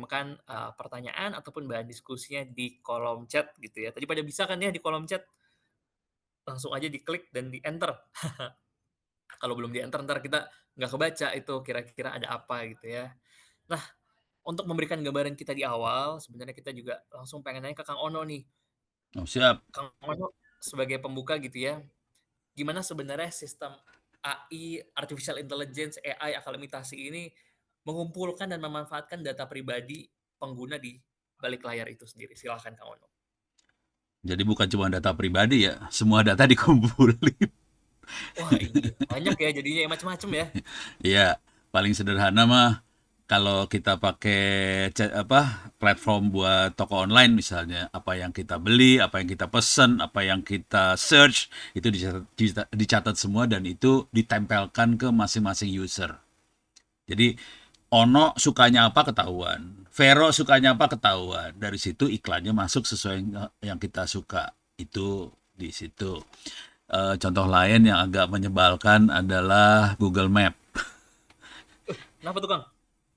kirimkan, pertanyaan ataupun bahan diskusinya di kolom chat gitu ya. Tadi pada bisa kan ya di kolom chat? Langsung aja diklik dan di-enter. Kalau belum di-enter entar kita nggak kebaca itu kira-kira ada apa gitu ya. Nah, untuk memberikan gambaran kita di awal, sebenarnya kita juga langsung pengen nanya ke Kang Ono nih. Oh, siap. Kang Ono sebagai pembuka gitu ya, gimana sebenarnya sistem AI, artificial intelligence, AI, akal imitasi ini mengumpulkan dan memanfaatkan data pribadi pengguna di balik layar itu sendiri? Silahkan Kang Ono. Jadi bukan cuma data pribadi ya, semua data dikumpulin. Wah iya, banyak ya jadinya ya, macem-macem ya? Iya, paling sederhana mah kalau kita pakai platform buat toko online misalnya, apa yang kita beli, apa yang kita pesen, apa yang kita search itu dicatat semua dan itu ditempelkan ke masing-masing user. Jadi Ono sukanya apa ketahuan, Vero sukanya apa ketahuan. Dari situ iklannya masuk sesuai yang kita suka. Itu di situ. Contoh lain yang agak menyebalkan adalah Google Map. Kenapa tuh Kang?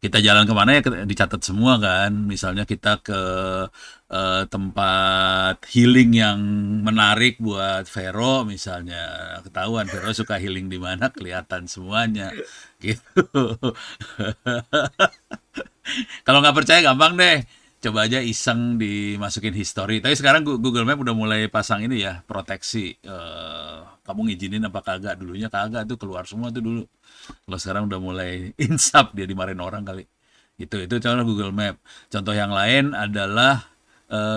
Kita jalan kemana ya dicatat semua kan. Misalnya kita ke tempat healing yang menarik buat Vero misalnya. Ketahuan Vero suka healing di mana, kelihatan semuanya. Gitu. Kalau nggak percaya gampang deh. Coba aja iseng dimasukin history. Tapi sekarang Google Map udah mulai pasang ini ya, proteksi. Kamu ngizinin apa kagak? Dulunya kagak tuh, keluar semua tuh dulu. Kalau sekarang udah mulai insaf, dia dimarahin orang kali. Itu contoh Google Map. Contoh yang lain adalah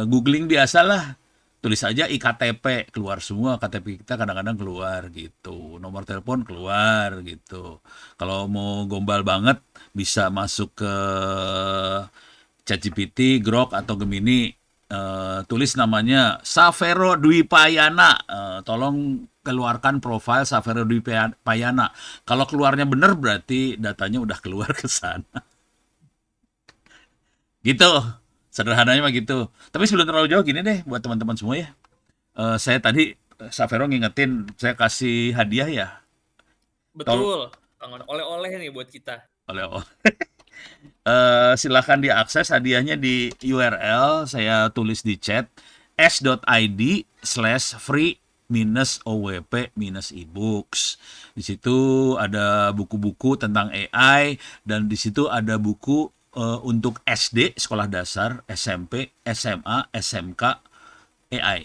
googling biasa lah. Tulis aja iktp, keluar semua KTP kita, kadang-kadang keluar gitu. Nomor telepon keluar gitu. Kalau mau gombal banget bisa masuk ke ChatGPT, Grok atau Gemini, tulis namanya Savero Dwi Payana. Tolong keluarkan profil Savero Dwi Payana. Kalau keluarnya benar berarti datanya udah keluar ke sana. Gitu. Sederhananya mah gitu. Tapi sebelum terlalu jauh gini deh buat teman-teman semua ya. Saya tadi Savero ngingetin saya kasih hadiah ya. Tol Betul, Kang Ono, oleh-oleh nih buat kita. oleh silahkan diakses hadiahnya di URL saya tulis di chat s.id/free minus OWP minus ebooks. Di situ ada buku-buku tentang AI dan di situ ada buku untuk SD, sekolah dasar, SMP, SMA, SMK, AI.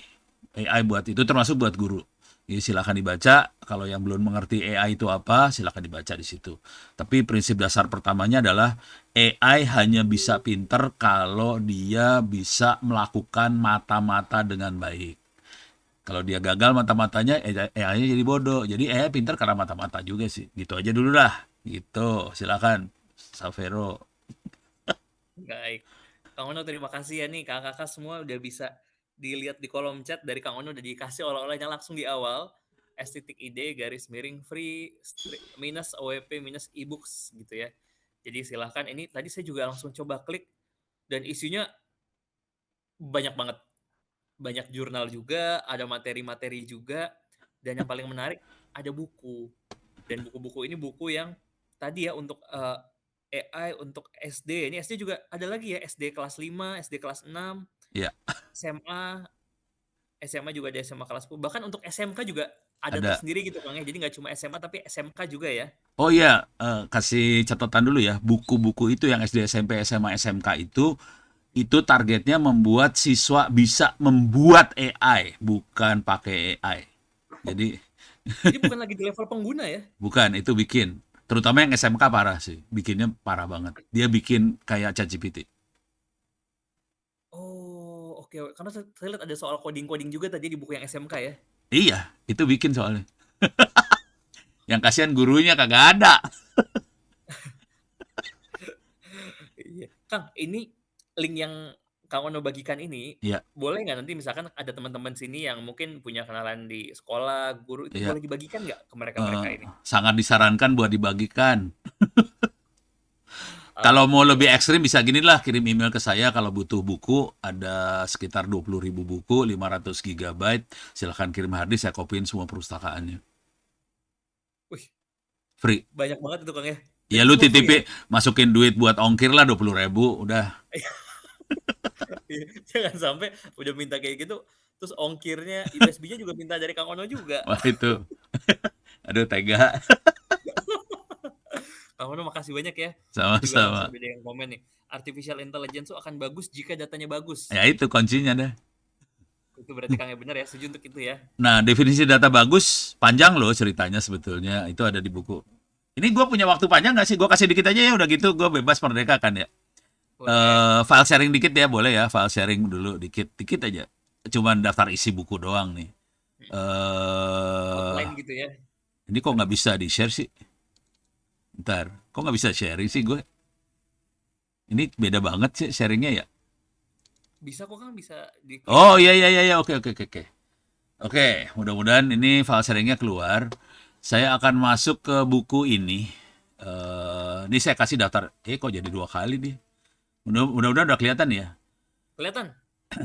AI buat itu termasuk buat guru. Jadi silakan dibaca. Kalau yang belum mengerti AI itu apa, silakan dibaca di situ. Tapi prinsip dasar pertamanya adalah AI hanya bisa pinter kalau dia bisa melakukan mata-mata dengan baik. Kalau dia gagal mata-matanya, AI-nya jadi bodoh. Jadi AI pinter karena mata-mata juga sih. Gitu aja dulu lah. Gitu. Silakan, Savero. Baik. Kang Ono terima kasih ya nih Kakak-kakak semua udah bisa dilihat di kolom chat dari Kang Ono udah dikasih oleh-olehnya langsung di awal. S.id garis miring free minus OWP minus ebooks gitu ya. Jadi silahkan ini tadi saya juga langsung coba klik dan isinya banyak banget. Banyak jurnal juga, ada materi-materi juga, dan yang paling menarik ada buku. Dan buku-buku ini buku yang tadi ya untuk, AI untuk SD, ini SD juga ada lagi ya, SD kelas 5, SD kelas 6, Ya, SMA, SMA juga ada SMA kelas 10, bahkan untuk SMK juga ada ada. tersendiri gitu Kang ya, jadi nggak cuma SMA tapi SMK juga ya? Oh iya, kasih catatan dulu ya. Buku-buku itu yang SD, SMP, SMA, SMK itu targetnya membuat siswa bisa membuat AI, bukan pakai AI. Jadi Jadi bukan lagi di level pengguna ya? bukan, itu bikin. Terutama yang SMK parah sih, bikinnya parah banget. Dia bikin kayak ChatGPT. Oh, oke, karena saya lihat ada soal coding-coding juga tadi di buku yang SMK ya? Iya, itu bikin soalnya. Yang kasihan gurunya kagak ada. Iya. Kang, ini link yang Kang Ono bagikan ini, Iya, boleh nggak nanti misalkan ada teman-teman sini yang mungkin punya kenalan di sekolah, guru itu iya. boleh dibagikan nggak ke mereka-mereka ini? Sangat disarankan buat dibagikan. Kalau mau Oke, lebih ekstrim bisa gini lah, kirim email ke saya kalau butuh buku, ada sekitar 20.000 buku, 500 gigabyte, silahkan kirim harddisk, saya kopiin semua perpustakaannya. wih, Free. banyak banget itu Kang ya, dan Ya itu lu semua free ya? titipin, masukin duit buat ongkir lah 20.000, udah. Iya, jangan sampai udah minta kayak gitu, terus ongkirnya USB-nya juga minta dari Kang Ono juga. Wah itu, aduh tega. Kang Ono makasih banyak ya. Ini juga langsung Sama-sama. ada yang komen nih, "Artificial intelligence tuh akan bagus jika datanya bagus." Ya itu kuncinya dah. Itu berarti Kangnya bener ya, setuju untuk itu ya? Nah, definisi data bagus panjang loh ceritanya sebetulnya. Itu ada di buku. Ini gue punya waktu panjang nggak sih? Gue kasih dikit aja ya, udah gitu gue bebas merdeka kan ya. Boleh. File sharing dikit ya, boleh ya. File sharing dulu dikit, dikit aja. Cuman daftar isi buku doang nih. Mhm. eh Outline gitu ya? ini kok nggak bisa di share sih? Ntar, kok nggak bisa sharing sih gue? Ini beda banget sih sharingnya ya. Bisa kok Kang, bisa diklik Oh aja iya gitu. iya iya iya. Oke oke oke oke. Oke, mudah-mudahan ini file sharingnya keluar. Saya akan masuk ke buku ini. Ini saya kasih daftar. Kok jadi dua kali nih? Mudah-mudahan udah kelihatan ya. Kelihatan?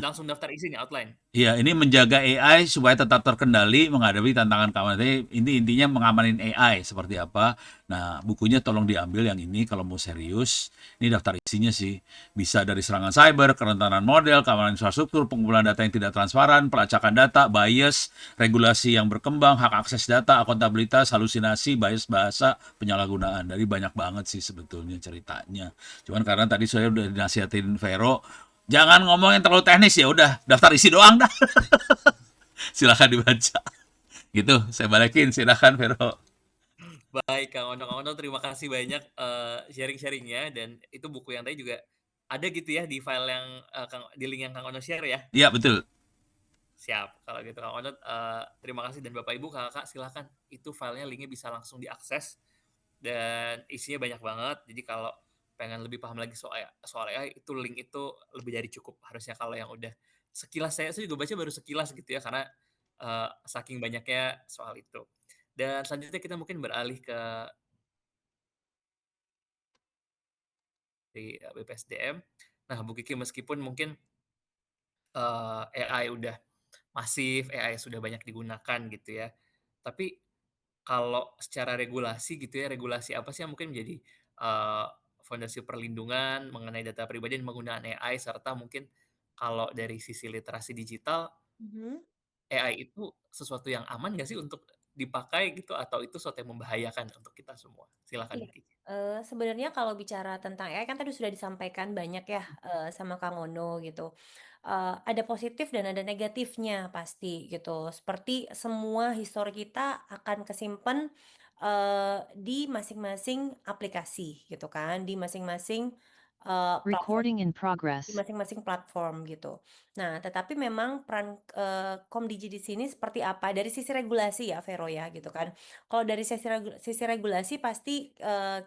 Langsung daftar isi nih, outline? Iya, ini menjaga AI supaya tetap terkendali menghadapi tantangan keamanan. Jadi, ini intinya mengamanin AI seperti apa. Nah, bukunya tolong diambil yang ini kalau mau serius. Ini daftar isinya sih. Bisa dari serangan cyber, kerentanan model, keamanan infrastruktur, pengumpulan data yang tidak transparan, pelacakan data, bias, regulasi yang berkembang, hak akses data, akuntabilitas, halusinasi, bias bahasa, penyalahgunaan. Dari banyak banget sih sebetulnya ceritanya. Cuman karena tadi saya udah dinasihatin Vero, jangan ngomong yang terlalu teknis, ya udah daftar isi doang dah. Silakan dibaca. Gitu, saya balikin, silakan Vero. Baik Kang Ono. Kang Ono terima kasih banyak, sharing-sharing-nya dan itu buku yang tadi juga ada gitu ya di file yang, di link yang Kang Ono share ya? Iya betul. Siap, kalau gitu Kang Onod, terima kasih dan Bapak Ibu, Kakak silakan, itu filenya linknya bisa langsung diakses dan isinya banyak banget. Jadi kalau pengen lebih paham lagi soal AI, itu link itu lebih dari cukup harusnya kalau yang udah sekilas saya juga baca baru sekilas gitu ya, karena, saking banyaknya soal itu. Dan selanjutnya kita mungkin beralih ke BPSDM. Nah, Bu Kiki meskipun mungkin, AI udah masif, AI sudah banyak digunakan gitu ya. Tapi kalau secara regulasi gitu ya, regulasi apa sih yang mungkin menjadi, fondasi perlindungan mengenai data pribadi dan penggunaan AI serta mungkin kalau dari sisi literasi digital, Mhm. AI itu sesuatu yang aman nggak sih untuk dipakai gitu atau itu sesuatu yang membahayakan untuk kita semua? Silakan Iya, Bu Kiki. sebenarnya kalau bicara tentang AI kan tadi sudah disampaikan banyak ya, sama Kang Ono gitu. Ada positif dan ada negatifnya pasti gitu. Seperti semua histori kita akan kesimpan, di masing-masing aplikasi gitu kan, di masing-masing, platform. Recording in Di progress. masing-masing platform gitu. Nah, tetapi memang peran, Komdigi di sini seperti apa, dari sisi regulasi ya Vero ya gitu kan. Kalau dari sisi regulasi pasti,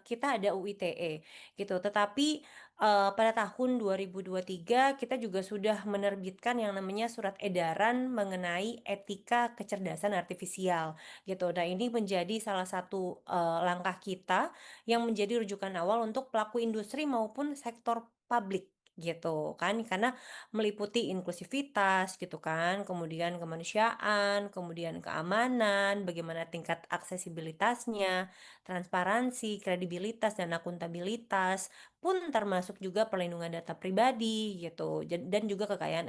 kita ada UU ITE gitu, tetapi, pada tahun 2023 kita juga sudah menerbitkan yang namanya surat edaran mengenai etika kecerdasan artifisial gitu. Nah, ini menjadi salah satu, langkah kita yang menjadi rujukan awal untuk pelaku industri maupun sektor publik gitu kan, karena meliputi inklusivitas gitu kan, kemudian kemanusiaan, kemudian keamanan, bagaimana tingkat aksesibilitasnya, transparansi, kredibilitas dan akuntabilitas pun termasuk juga perlindungan data pribadi gitu dan juga kekayaan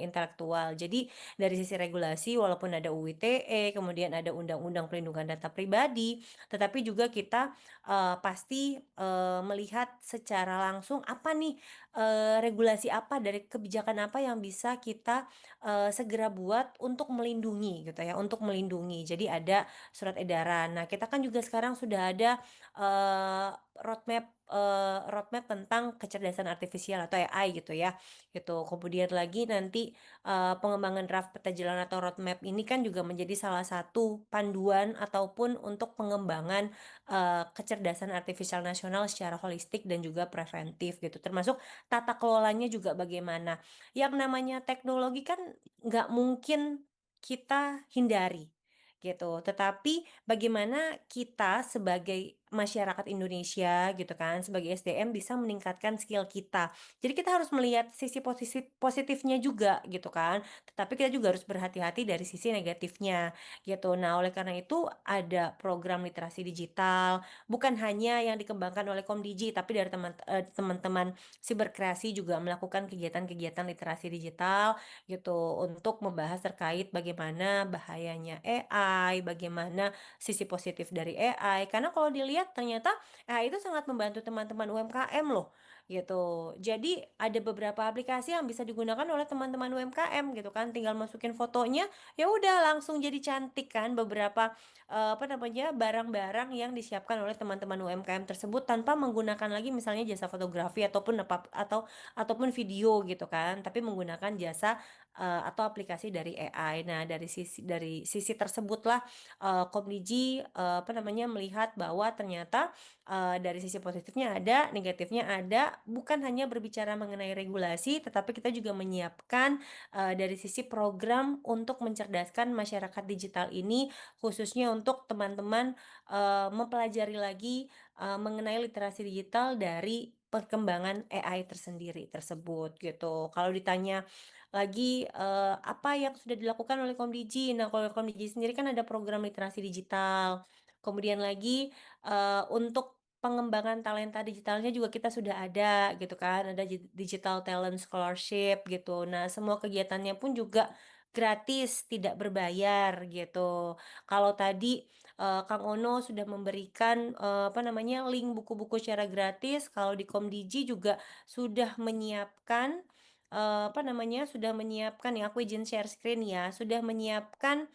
intelektual. Jadi dari sisi regulasi walaupun ada UU ITE, kemudian ada Undang-Undang Perlindungan Data Pribadi, tetapi juga kita pasti, melihat secara langsung apa nih, regulasi apa dari kebijakan apa yang bisa kita, segera buat untuk melindungi gitu ya, untuk melindungi. Jadi ada surat edaran. Nah, kita kan juga sekarang sudah ada, roadmap tentang kecerdasan artifisial atau AI gitu ya, gitu. Kemudian lagi nanti, pengembangan draft peta jalan atau roadmap ini kan juga menjadi salah satu panduan ataupun untuk pengembangan kecerdasan artifisial nasional secara holistik dan juga preventif gitu, termasuk tata kelolanya juga bagaimana. Yang namanya teknologi kan nggak mungkin kita hindari gitu, tetapi bagaimana kita sebagai masyarakat Indonesia gitu kan, sebagai SDM bisa meningkatkan skill kita. Jadi kita harus melihat sisi positifnya juga gitu kan, tetapi kita juga harus berhati-hati dari sisi negatifnya gitu. Nah, oleh karena itu ada program literasi digital, bukan hanya yang dikembangkan oleh Komdiji, tapi dari teman-teman siberkreasi juga melakukan kegiatan-kegiatan literasi digital gitu, untuk membahas terkait bagaimana bahayanya AI, bagaimana sisi positif dari AI. Karena kalau dilihat ternyata AI itu sangat membantu teman-teman UMKM loh, gitu. Jadi ada beberapa aplikasi yang bisa digunakan oleh teman-teman UMKM gitu kan, tinggal masukin fotonya, ya udah langsung jadi cantik kan beberapa, apa namanya, barang-barang yang disiapkan oleh teman-teman UMKM tersebut tanpa menggunakan lagi misalnya jasa fotografi ataupun video gitu kan, tapi menggunakan jasa, atau aplikasi dari AI. Nah, dari sisi tersebutlah, Komdiji, apa namanya, melihat bahwa ternyata, dari sisi positifnya ada, negatifnya ada, bukan hanya berbicara mengenai regulasi, tetapi kita juga menyiapkan, dari sisi program untuk mencerdaskan masyarakat digital ini, khususnya untuk teman-teman, mempelajari lagi, mengenai literasi digital dari perkembangan AI tersendiri tersebut, gitu. Kalau ditanya lagi, apa yang sudah dilakukan oleh Komdiji? Nah, kalau Komdiji sendiri kan ada program literasi digital, kemudian lagi, untuk pengembangan talenta digitalnya juga kita sudah ada gitu kan, ada Digital Talent Scholarship gitu. Nah, semua kegiatannya pun juga gratis, tidak berbayar gitu. Kalau tadi, Kang Ono sudah memberikan, apa namanya, link buku-buku secara gratis, kalau di Komdiji juga sudah menyiapkan, apa namanya, sudah menyiapkan ya, aku izin share screen ya, sudah menyiapkan,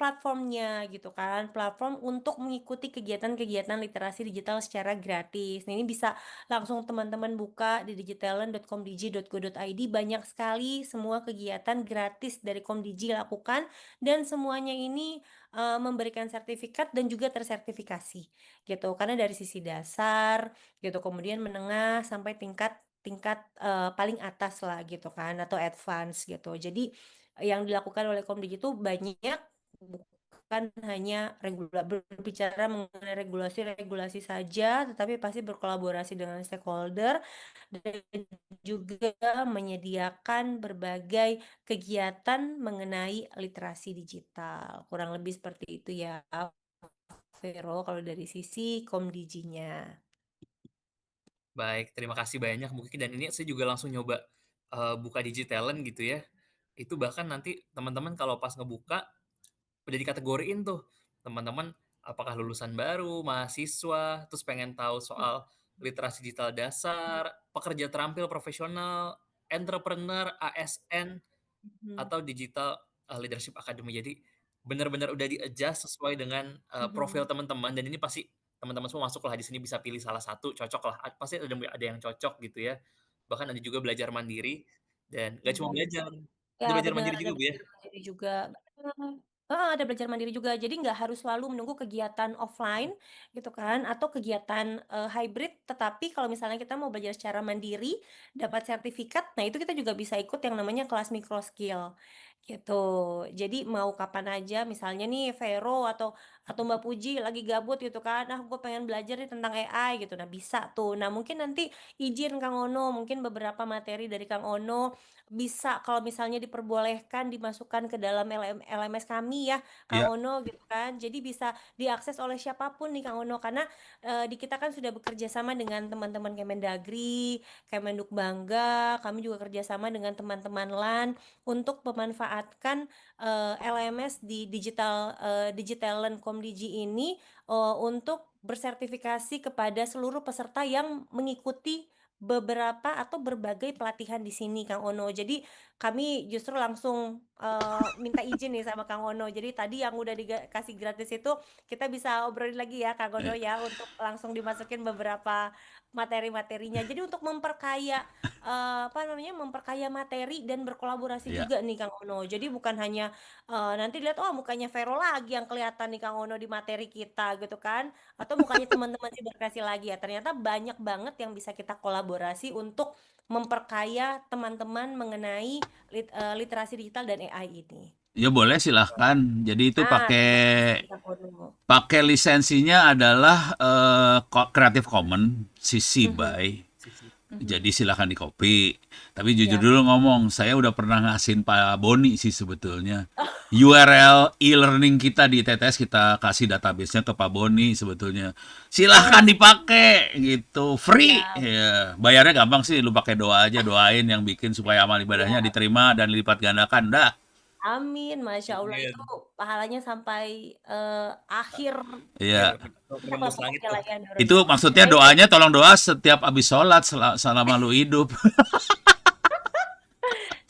platformnya gitu kan, platform untuk mengikuti kegiatan-kegiatan literasi digital secara gratis. Nah, ini bisa langsung teman-teman buka di digitalent.komdiji.go.id, banyak sekali semua kegiatan gratis dari Komdiji lakukan dan semuanya ini, memberikan sertifikat dan juga tersertifikasi gitu. Karena dari sisi dasar gitu, kemudian menengah sampai tingkat tingkat, paling atas lah gitu kan atau advance gitu. Jadi yang dilakukan oleh Komdigi itu banyak, bukan hanya berbicara mengenai regulasi-regulasi saja, tetapi pasti berkolaborasi dengan stakeholder dan juga menyediakan berbagai kegiatan mengenai literasi digital. Kurang lebih seperti itu ya, Vero, kalau dari sisi Komdijinya. Baik, terima kasih banyak mungkin dan ini saya juga langsung nyoba, buka Digitalent gitu ya. Itu bahkan nanti teman-teman kalau pas ngebuka, udah dikategoriin tuh, teman-teman apakah lulusan baru, mahasiswa, terus pengen tahu soal literasi digital dasar, pekerja terampil profesional, entrepreneur, ASN, Mhm, atau digital, leadership academy. Jadi benar-benar udah di-adjust sesuai dengan, profil mhm, teman-teman dan ini pasti teman-teman semua masuklah di sini bisa pilih salah satu, cocoklah, pasti ada yang cocok gitu ya. Bahkan ada juga belajar mandiri dan nggak cuma mhm. belajar, Ya ada belajar benar, mandiri ada juga, Bu, ya? belajar mandiri juga, betul. Heeh, ada belajar mandiri juga. Jadi nggak harus selalu menunggu kegiatan offline gitu kan, atau kegiatan, hybrid, tetapi kalau misalnya kita mau belajar secara mandiri, dapat sertifikat, nah itu kita juga bisa ikut yang namanya kelas micro skill, gitu. Jadi mau kapan aja misalnya nih Vero atau Mbak Puji lagi gabut gitu kan, "Ah, gue pengen belajar nih tentang AI," gitu. Nah bisa tuh. Nah mungkin nanti izin Kang Ono, mungkin beberapa materi dari Kang Ono bisa kalau misalnya diperbolehkan dimasukkan ke dalam LMS kami ya, Kang Ya, Ono gitu kan. Jadi bisa diakses oleh siapapun nih Kang Ono karena, di kita kan sudah bekerja sama dengan teman-teman Kemendagri, Kemenduk Bangga, kami juga kerjasama dengan teman-teman LAN untuk memanfaatkan, LMS di Digitalent Komdiji ini, untuk bersertifikasi kepada seluruh peserta yang mengikuti beberapa atau berbagai pelatihan di sini, Kang Ono. Jadi kami justru langsung, minta izin nih sama Kang Ono. Jadi tadi yang udah dikasih gratis itu kita bisa obrolin lagi ya, Kang Ono eh, ya, untuk langsung dimasukin beberapa materi-materinya. Jadi untuk memperkaya, apa namanya, memperkaya materi dan berkolaborasi ya. juga nih, Kang Ono. Jadi bukan hanya, nanti lihat, "Oh, mukanya Vero lagi yang kelihatan nih, Kang Ono, di materi kita," gitu kan. Atau mukanya teman-teman siberkreasi lagi ya, ternyata banyak banget yang bisa kita kolaborasi untuk memperkaya teman-teman mengenai literasi digital dan AI ini. Ya boleh silahkan. Jadi itu Nah, pakai terima kasih Kak Ono. pakai lisensinya adalah Creative Commons CC Mhm, by. Sisi. mhm, Jadi silahkan di copy. Tapi jujur siap. dulu ngomong, saya udah pernah ngasihin Pak Boni sih sebetulnya. URL e-learning kita di TTS kita kasih database-nya ke Pak Boni sebetulnya. Oh, Silahkan dipakai gitu, free. siap, Ya, bayarnya gampang sih, lu pakai doa aja, doain yang bikin supaya amal ibadahnya siap. diterima dan dilipat gandakan. Dah. Amin, Masya Allah itu Amin. pahalanya sampai akhir Akhir Iya. puncak lah menembus langit pokoknya tuh. lah ya Itu Nurullah. maksudnya Nah itu doanya tolong doa setiap habis sholat selama lu hidup.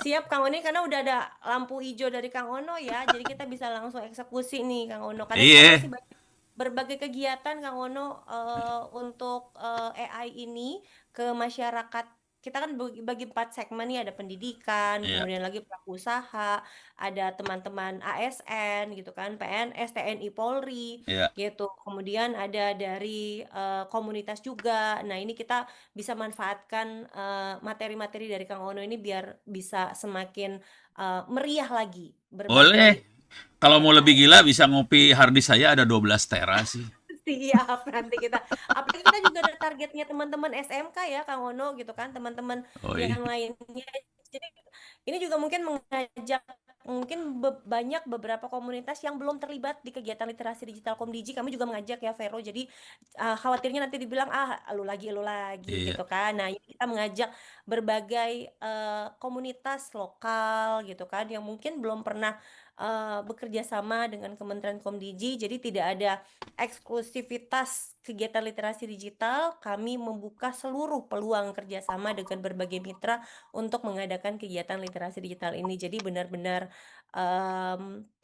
siap Kang Ono karena udah ada lampu hijau dari Kang Ono ya, jadi kita bisa langsung eksekusi nih Kang Ono. Karena kita Iya. masih banyak berbagai kegiatan Kang Ono untuk AI ini ke masyarakat. Kita kan bagi 4 segmen nih, ada pendidikan, Iya. kemudian lagi pelaku usaha, ada teman-teman ASN gitu kan, PNS, TNI, Polri Iya. gitu. Kemudian ada dari komunitas juga. Nah, ini kita bisa manfaatkan materi-materi dari Kang Ono ini biar bisa semakin meriah lagi Boleh. berbagai Kalau mau lebih AI. gila bisa ngopi harddisk saya ada 12 tera sih. Siap, nanti kita apalagi kita juga ada targetnya teman-teman SMK ya Kang Ono gitu kan, teman-teman Oh iya. yang lainnya. Jadi ini juga mungkin mengajak mungkin banyak beberapa komunitas yang belum terlibat di kegiatan literasi digital Komdiji, kami juga mengajak ya Vero. Jadi khawatirnya nanti dibilang ah lu lagi Iya. gitu kan. Nah, ini kita mengajak berbagai komunitas lokal gitu kan yang mungkin belum pernah bekerja sama dengan Kementerian Komdiji, jadi tidak ada eksklusivitas kegiatan literasi digital, kami membuka seluruh peluang kerjasama dengan berbagai mitra untuk mengadakan kegiatan literasi digital ini. Jadi benar-benar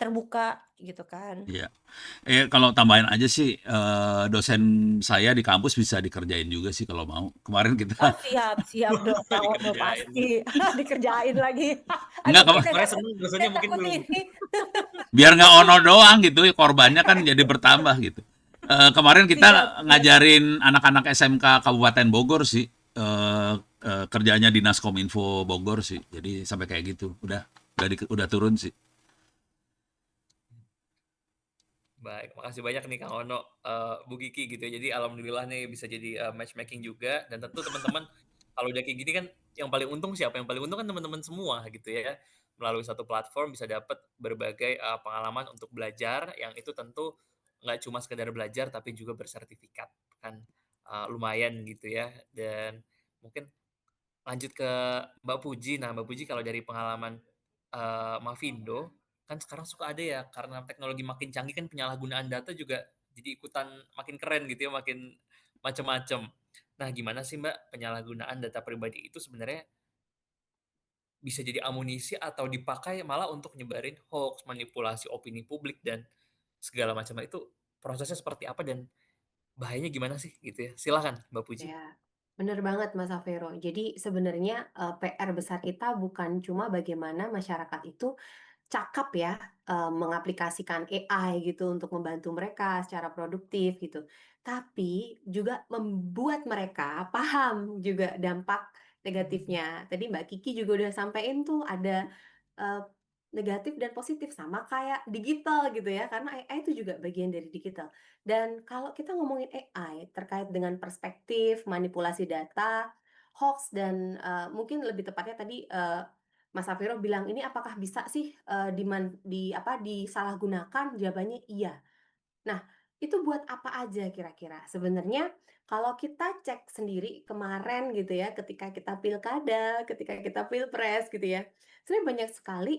terbuka gitu kan. Iya. Kalau tambahin aja sih, dosen saya di kampus bisa dikerjain juga sih kalau mau. Kemarin kita Oh siap, siap dong Kang Ono Dikerjain pasti nih. dikerjain lagi. enggak, Aduh kita Orangnya seneng, saya dosennya mungkin takut belum. ini. biar nggak ono doang gitu, korbannya kan jadi bertambah gitu. Kemarin Siap, kita siap. ngajarin anak-anak SMK Kabupaten Bogor sih, kerjanya Dinas Kominfo Bogor sih. Jadi sampai kayak gitu. Udah turun sih. Baik, makasih banyak nih Kang Ono, Bu Kiki gitu ya. Jadi alhamdulillah nih bisa jadi, matchmaking juga dan tentu teman-teman kalau udah kayak gini kan yang paling untung siapa? Yang paling untung kan teman-teman semua gitu ya. Melalui satu platform bisa dapat berbagai, pengalaman untuk belajar yang itu tentu nggak cuma sekedar belajar tapi juga bersertifikat kan, lumayan gitu ya. Dan mungkin lanjut ke Mbak Puji. Nah, Mbak Puji kalau dari pengalaman, Mavindo, kan sekarang suka ada ya karena teknologi makin canggih kan penyalahgunaan data juga jadi ikutan makin keren gitu ya, makin macam-macam. Nah, gimana sih Mbak penyalahgunaan data pribadi itu sebenarnya bisa jadi amunisi atau dipakai malah untuk nyebarin hoax, manipulasi opini publik dan segala macam. Nah, itu prosesnya seperti apa dan bahayanya gimana sih gitu ya? Silakan Mbak Puji. Ya, bener banget Mas Vero. Jadi sebenarnya, PR besar kita bukan cuma bagaimana masyarakat itu cakap ya, mengaplikasikan AI gitu untuk membantu mereka secara produktif gitu. Tapi juga membuat mereka paham juga dampak negatifnya. Tadi Mbak Kiki juga udah sampein tuh ada, eee, negatif dan positif sama kayak digital gitu ya, karena AI itu juga bagian dari digital. Dan kalau kita ngomongin AI terkait dengan perspektif, manipulasi data, hoax dan, mungkin lebih tepatnya tadi, Mas Safiro bilang, "Ini apakah bisa sih, disalahgunakan?" Jawabannya iya. Nah, itu buat apa aja kira-kira? Sebenarnya kalau kita cek sendiri kemarin gitu ya, ketika kita pilkada, ketika kita pilpres gitu ya, sebenarnya banyak sekali,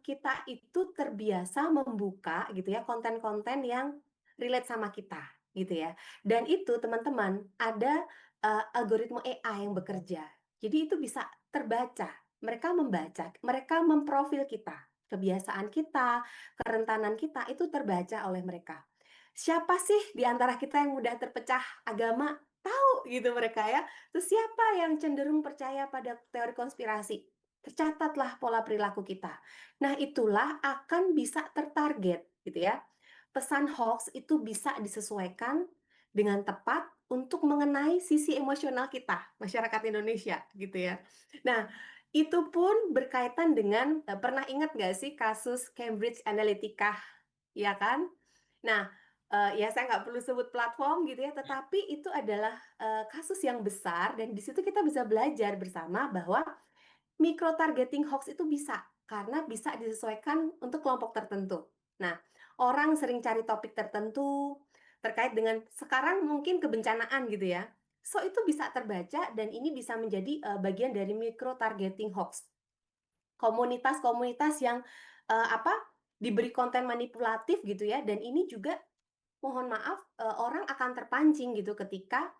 kita itu terbiasa membuka gitu ya, konten-konten yang relate sama kita, gitu ya. Dan itu teman-teman, ada, algoritma AI yang bekerja. Jadi itu bisa terbaca, mereka membaca, mereka memprofil kita, kebiasaan kita, kerentanan kita itu terbaca oleh mereka. Siapa sih di antara kita yang mudah terpecah agama? Tahu gitu mereka ya. Terus siapa yang cenderung percaya pada teori konspirasi? Tercatatlah pola perilaku kita. Nah, itulah akan bisa tertarget gitu ya. Pesan hoax itu bisa disesuaikan dengan tepat untuk mengenai sisi emosional kita, masyarakat Indonesia gitu ya. Nah, Itu pun berkaitan dengan, pernah ingat nggak sih kasus Cambridge Analytica, ya kan? Nah, ya saya nggak perlu sebut platform gitu ya, tetapi itu adalah, kasus yang besar dan di situ kita bisa belajar bersama bahwa micro-targeting hoax itu bisa, karena bisa disesuaikan untuk kelompok tertentu. Nah, orang sering cari topik tertentu terkait dengan sekarang mungkin kebencanaan gitu ya. So, itu bisa terbaca dan ini bisa menjadi, bagian dari micro-targeting hoax. Komunitas-komunitas yang, apa, diberi konten manipulatif gitu ya dan ini juga mohon maaf, orang akan terpancing gitu ketika,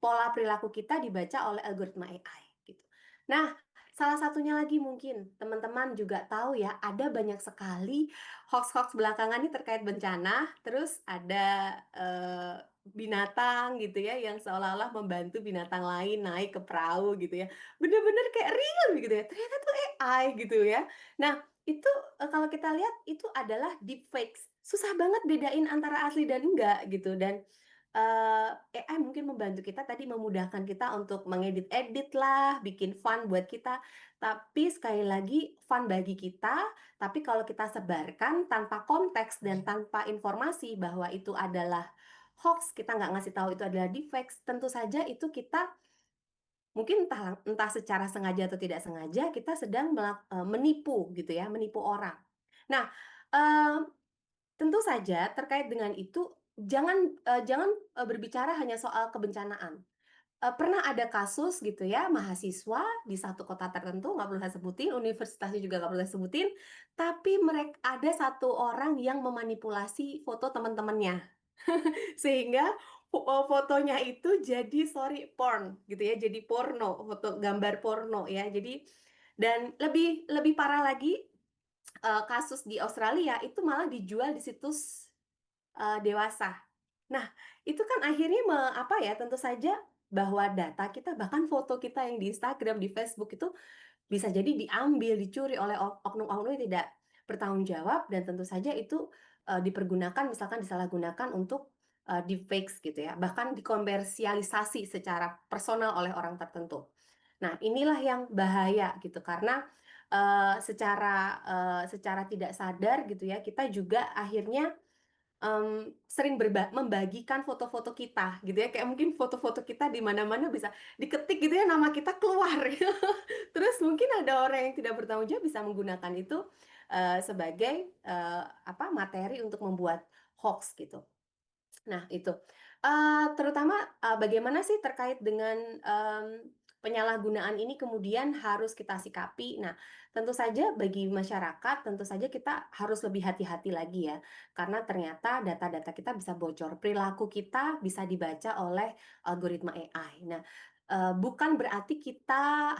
pola perilaku kita dibaca oleh algoritma AI gitu. Nah, salah satunya lagi mungkin teman-teman juga tahu ya, ada banyak sekali hoax-hoax belakangan ini terkait bencana, terus ada, binatang gitu ya, yang seolah-olah membantu binatang lain naik ke perahu gitu ya. Bener-bener kayak real gitu ya, ternyata tuh AI gitu ya. Nah, itu, kalau kita lihat itu adalah deepfakes. Susah banget bedain antara asli dan enggak gitu dan, AI mungkin membantu kita tadi memudahkan kita untuk mengedit-edit lah, bikin fun buat kita. Tapi sekali lagi fun bagi kita, tapi kalau kita sebarkan tanpa konteks dan tanpa informasi bahwa itu adalah hoax, kita nggak ngasih tahu itu adalah deepfakes, tentu saja itu kita mungkin entah entah secara sengaja atau tidak sengaja kita sedang menipu gitu ya, menipu orang. Nah, eee, tentu saja terkait dengan itu jangan, berbicara hanya soal kebencanaan. Pernah ada kasus gitu ya, mahasiswa di satu kota tertentu, nggak perlu saya sebutin, universitasnya juga nggak perlu saya sebutin, tapi ada satu orang yang memanipulasi foto teman-temannya. Sehingga fotonya itu jadi sorry porn gitu ya, jadi porno, foto gambar porno ya. Jadi dan lebih lebih parah lagi, kasus di Australia itu malah dijual di situs, dewasa. Nah, itu kan akhirnya apa ya, tentu saja bahwa data kita, bahkan foto kita yang di Instagram, di Facebook itu bisa jadi diambil, dicuri oleh oknum-oknum yang tidak bertanggung jawab dan tentu saja itu, dipergunakan misalkan disalahgunakan untuk, deepfakes gitu ya, bahkan dikomersialisasi secara personal oleh orang tertentu. Nah, inilah yang bahaya gitu karena, secara tidak sadar gitu ya, kita juga akhirnya sering membagikan foto-foto kita gitu ya, kayak mungkin foto-foto kita di mana-mana bisa diketik gitu ya, nama kita keluar. Terus mungkin ada orang yang tidak bertanggung jawab bisa menggunakan itu, sebagai, materi untuk membuat hoax gitu. Nah itu, terutama, bagaimana sih terkait dengan, penyalahgunaan ini kemudian harus kita sikapi. Nah, tentu saja bagi masyarakat, tentu saja kita harus lebih hati-hati lagi ya, karena ternyata data-data kita bisa bocor, perilaku kita bisa dibaca oleh algoritma AI. Nah, bukan berarti kita,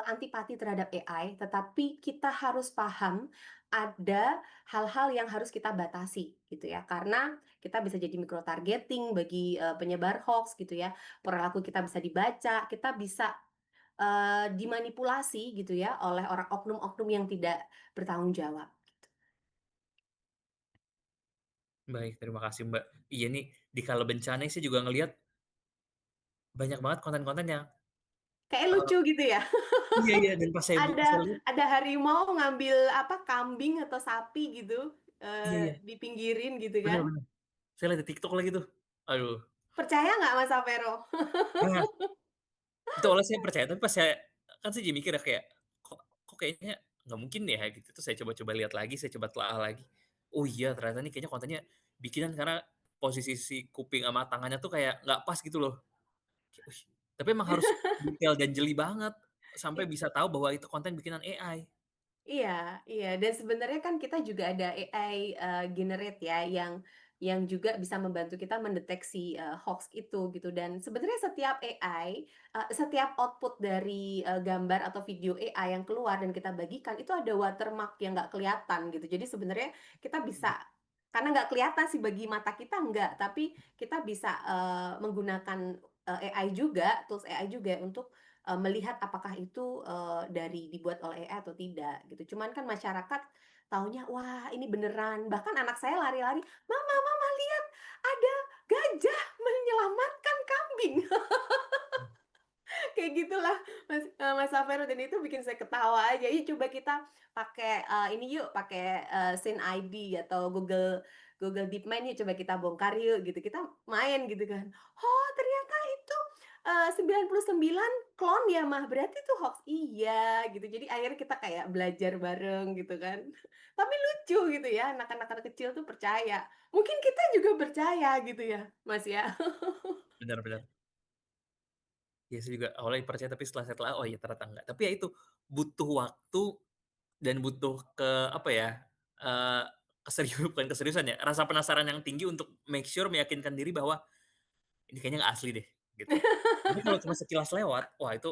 antipati terhadap AI, tetapi kita harus paham ada hal-hal yang harus kita batasi gitu ya, karena kita bisa jadi micro targeting bagi, penyebar hoax gitu ya, perilaku kita bisa dibaca, kita bisa, dimanipulasi gitu ya oleh orang oknum-oknum yang tidak bertanggung jawab. Baik, terima kasih, Mbak. Iya nih, di kala bencana saya juga ngelihat banyak banget konten-konten yang, Kayak eee lucu gitu ya, iya iya, dan pas ada saya lihat ada harimau ngambil kambing atau sapi gitu, iya iya, dipinggirin gitu bener kan. bener. Saya lihat di TikTok lagi tuh. Aduh, Percaya nggak Mas Savero? nah, itu awalnya saya percaya, tapi pas saya kan saya jadi mikir ya kayak, kok kok kayaknya nggak mungkin deh ya gitu. Terus saya coba-coba lihat lagi, saya coba telaah lagi. Oh iya, ternyata nih kayaknya kontennya bikinan karena posisi si kuping sama tangannya tuh kayak nggak pas gitu loh. Kayak, wih, tapi emang harus detail dan jeli banget, sampai bisa tahu bahwa itu konten bikinan AI. Iya iya, dan sebenarnya kan kita juga ada AI, generate ya, yang juga bisa membantu kita mendeteksi, hoax itu gitu, dan sebenarnya setiap AI, setiap output dari, gambar atau video AI yang keluar dan kita bagikan, itu ada watermark yang nggak kelihatan gitu. Jadi sebenarnya kita bisa karena nggak kelihatan sih bagi mata kita enggak, tapi kita bisa, menggunakan, AI juga, tools AI juga untuk melihat apakah itu, dibuat oleh AI atau tidak gitu. Cuman kan masyarakat taunya, "Wah ini beneran." Bahkan anak saya lari-lari, "Mama mama lihat ada gajah menyelamatkan kambing." Kayak gitulah Mas Safero, dan itu bikin saya ketawa aja. Yuk coba kita pakai, ini yuk, pakai, Scene ID atau Google Google DeepMind yuk, coba kita bongkar yuk gitu. Kita main gitu kan. Oh ternyata itu, 99 klon ya Mah, berarti itu hoax? Iya gitu. Jadi akhirnya kita kayak belajar bareng gitu kan. Tapi lucu gitu ya, anak-anak kecil tuh percaya. Mungkin kita juga percaya gitu ya Mas ya. Benar benar. Ya saya juga awalnya percaya tapi setelah saya telah, oh iya ternyata enggak. Tapi ya itu, butuh waktu dan butuh apa ya, eee, bukan keseriusan ya, rasa penasaran yang tinggi untuk make sure meyakinkan diri bahwa ini kayaknya nggak asli deh, gitu. Tapi kalau cuma sekilas lewat, wah itu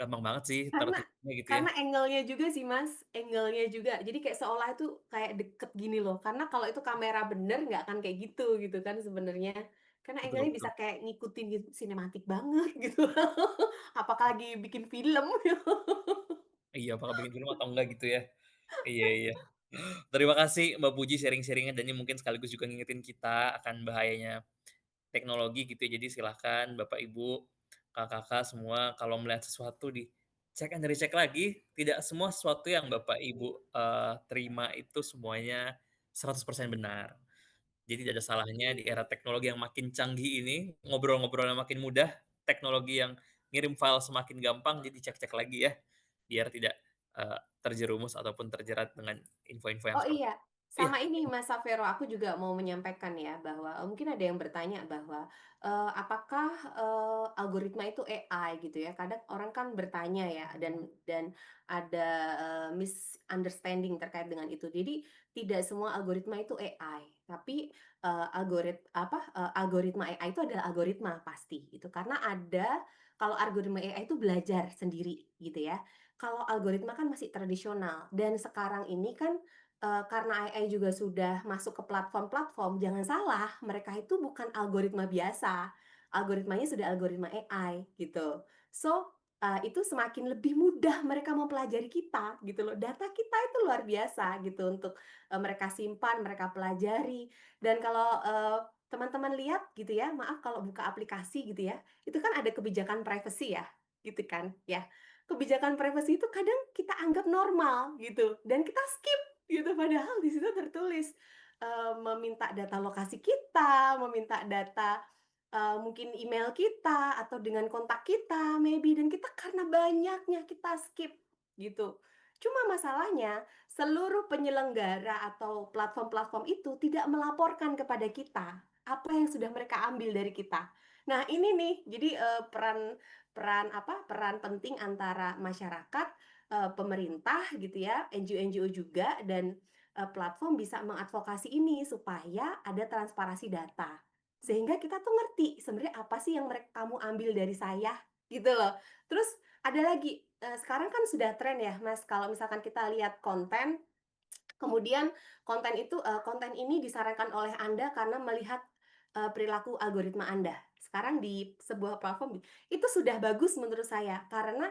gampang banget sih Karena tertipnya gitu ya. karena angle-nya juga sih, Mas, angle-nya juga. Jadi kayak seolah itu kayak deket gini loh, karena kalau itu kamera bener nggak akan kayak gitu kan sebenarnya. Karena Betul angle-nya bisa betul. kayak ngikutin gitu, sinematik banget gitu. Apakah lagi bikin film gitu. Iya, apakah bikin film atau enggak gitu ya. Iya iya. Terima kasih Mbak Puji sharing-sharing-nya dan ini mungkin sekaligus juga ngingetin kita akan bahayanya teknologi gitu ya. Jadi silahkan Bapak, Ibu, Kakak-kakak semua kalau melihat sesuatu dicek and recheck lagi, tidak semua sesuatu yang Bapak, Ibu, terima itu semuanya 100% benar. Jadi tidak ada salahnya di era teknologi yang makin canggih ini, ngobrol-ngobrolnya makin mudah, teknologi yang ngirim file semakin gampang, jadi cek-cek lagi ya, biar tidak, terjerumus ataupun terjerat dengan info-info yang Oh seperti iya, iya, sama ini Mas Safero, aku juga mau menyampaikan ya bahwa mungkin ada yang bertanya bahwa, apakah, algoritma itu AI gitu ya. Kadang orang kan bertanya ya dan ada, misunderstanding terkait dengan itu. Jadi tidak semua algoritma itu AI, tapi, algoritma AI itu adalah algoritma pasti gitu. Karena ada kalau algoritma AI itu belajar sendiri gitu ya. Kalau algoritma kan masih tradisional dan sekarang ini kan karena AI juga sudah masuk ke platform-platform, jangan salah, mereka itu bukan algoritma biasa, algoritmanya sudah algoritma AI gitu. So, itu semakin lebih mudah mereka mempelajari kita gitu loh. Data kita itu luar biasa gitu untuk, mereka simpan, mereka pelajari. Dan kalau, teman-teman lihat gitu ya, maaf kalau buka aplikasi gitu ya, itu kan ada kebijakan privacy ya, gitu kan, ya. Kebijakan privacy itu kadang kita anggap normal gitu dan kita skip gitu, padahal di situ tertulis, meminta data lokasi kita, meminta data, mungkin email kita atau dengan kontak kita maybe, dan kita karena banyaknya kita skip gitu. Cuma masalahnya seluruh penyelenggara atau platform-platform itu tidak melaporkan kepada kita apa yang sudah mereka ambil dari kita. Nah ini nih, jadi, peran peran apa, peran penting antara masyarakat, pemerintah gitu ya, NGO-NGO juga dan, platform bisa mengadvokasi ini supaya ada transparansi data. Sehingga kita tuh ngerti sebenarnya apa sih yang kamu ambil dari saya, gitu loh. Terus ada lagi, sekarang kan sudah tren ya Mas, kalau misalkan kita lihat konten, kemudian konten ini disarankan oleh Anda karena melihat, perilaku algoritma Anda. Sekarang di sebuah platform itu sudah bagus menurut saya karena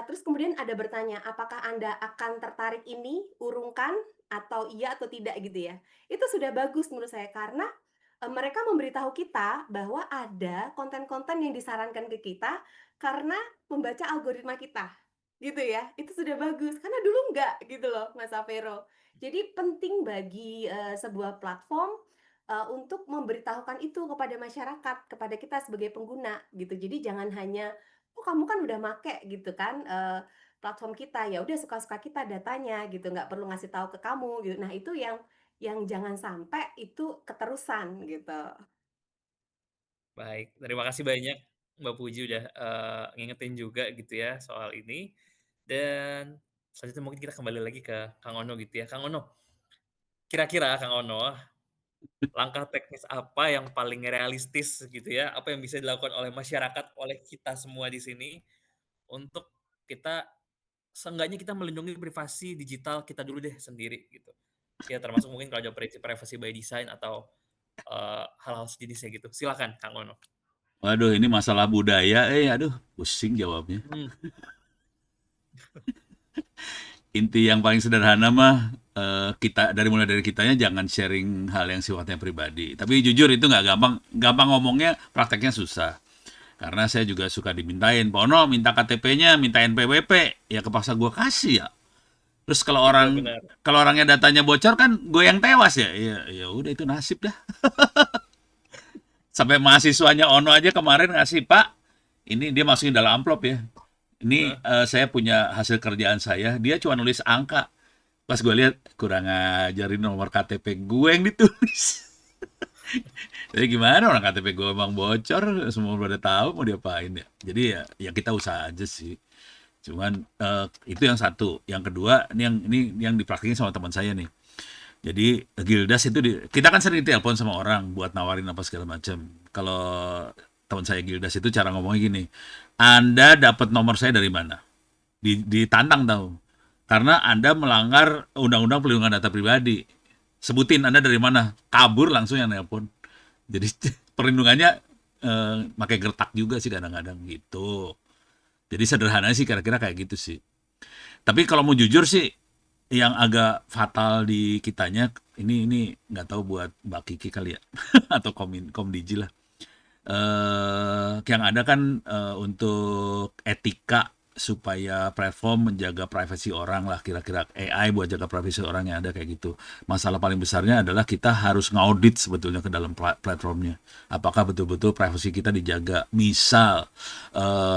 terus kemudian ada bertanya, "Apakah Anda akan tertarik ini, urungkan, atau iya atau tidak?" Gitu ya. Itu sudah bagus menurut saya karena, mereka memberitahu kita bahwa ada konten-konten yang disarankan ke kita karena membaca algoritma kita, gitu ya. Itu sudah bagus, karena dulu enggak gitu loh, Mas Safero. Jadi penting bagi, sebuah platform, untuk memberitahukan itu kepada masyarakat, kepada kita sebagai pengguna, gitu. Jadi jangan hanya, "Oh kamu kan udah make gitu kan, platform kita, ya udah suka-suka kita datanya gitu, nggak perlu ngasih tahu ke kamu," gitu. Nah itu yang jangan sampai itu keterusan gitu. baik. Terima kasih banyak Mbak Puji udah, ngingetin juga gitu ya soal ini, dan selanjutnya mungkin kita kembali lagi ke Kang Ono gitu ya. Kang Ono, kira-kira Kang Ono, langkah teknis apa yang paling realistis gitu ya, apa yang bisa dilakukan oleh masyarakat, oleh kita semua di sini, untuk kita seenggaknya kita melindungi privasi digital kita dulu deh sendiri gitu. Ya termasuk mungkin kalau ada prinsip privacy by design atau, hal-hal sejenisnya gitu. Silakan Kang Ono. Waduh, ini masalah budaya, aduh, pusing jawabnya. Mhm, Inti yang paling sederhana mah, kita mulai dari kitanya jangan sharing hal yang sifatnya pribadi. Tapi jujur itu nggak gampang, gampang ngomongnya, prakteknya susah. Karena saya juga suka dimintain, "Pono minta KTP-nya, minta NPWP." Ya kepaksa gue kasih ya. Terus Betul, benar. kalau orangnya datanya bocor kan gue yang tewas ya. Ya ya udah itu nasib dah. Sampai mahasiswanya Ono aja kemarin ngasih, "Pak, ini," dia masukin dalam amplop ya. "Ini Heeh. saya punya hasil kerjaan saya." Dia cuma nulis angka. Pas gue lihat kurang ngajarin nomor KTP gue yang ditulis. Jadi gimana orang KTP gue emang bocor, semua pada tahu mau diapain ya. Jadi ya kita usaha aja sih. Cuman itu yang satu. Yang kedua, ini yang dipraktikin sama teman saya nih. Jadi Gildas itu kita kan sering telepon sama orang buat nawarin apa segala macam. Kalau teman saya Gildas itu cara ngomongnya gini, Anda dapat nomor saya dari mana? Ditantang tahu. Karena Anda melanggar Undang-Undang Perlindungan Data Pribadi. Sebutin Anda dari mana? Kabur langsung yang nelpon. Jadi perlindungannya pakai gertak juga sih kadang-kadang gitu. Jadi sederhananya sih kira-kira kayak gitu sih. Tapi kalau mau jujur sih, yang agak fatal di kitanya ini nggak tahu buat Mbak Kiki kali ya atau Komdiji lah. Yang ada kan untuk etika supaya platform menjaga privasi orang lah, kira-kira AI buat jaga privasi orang yang ada kayak gitu. Masalah paling besarnya adalah kita harus ngaudit sebetulnya ke dalam platformnya. Apakah betul-betul privasi kita dijaga? Misal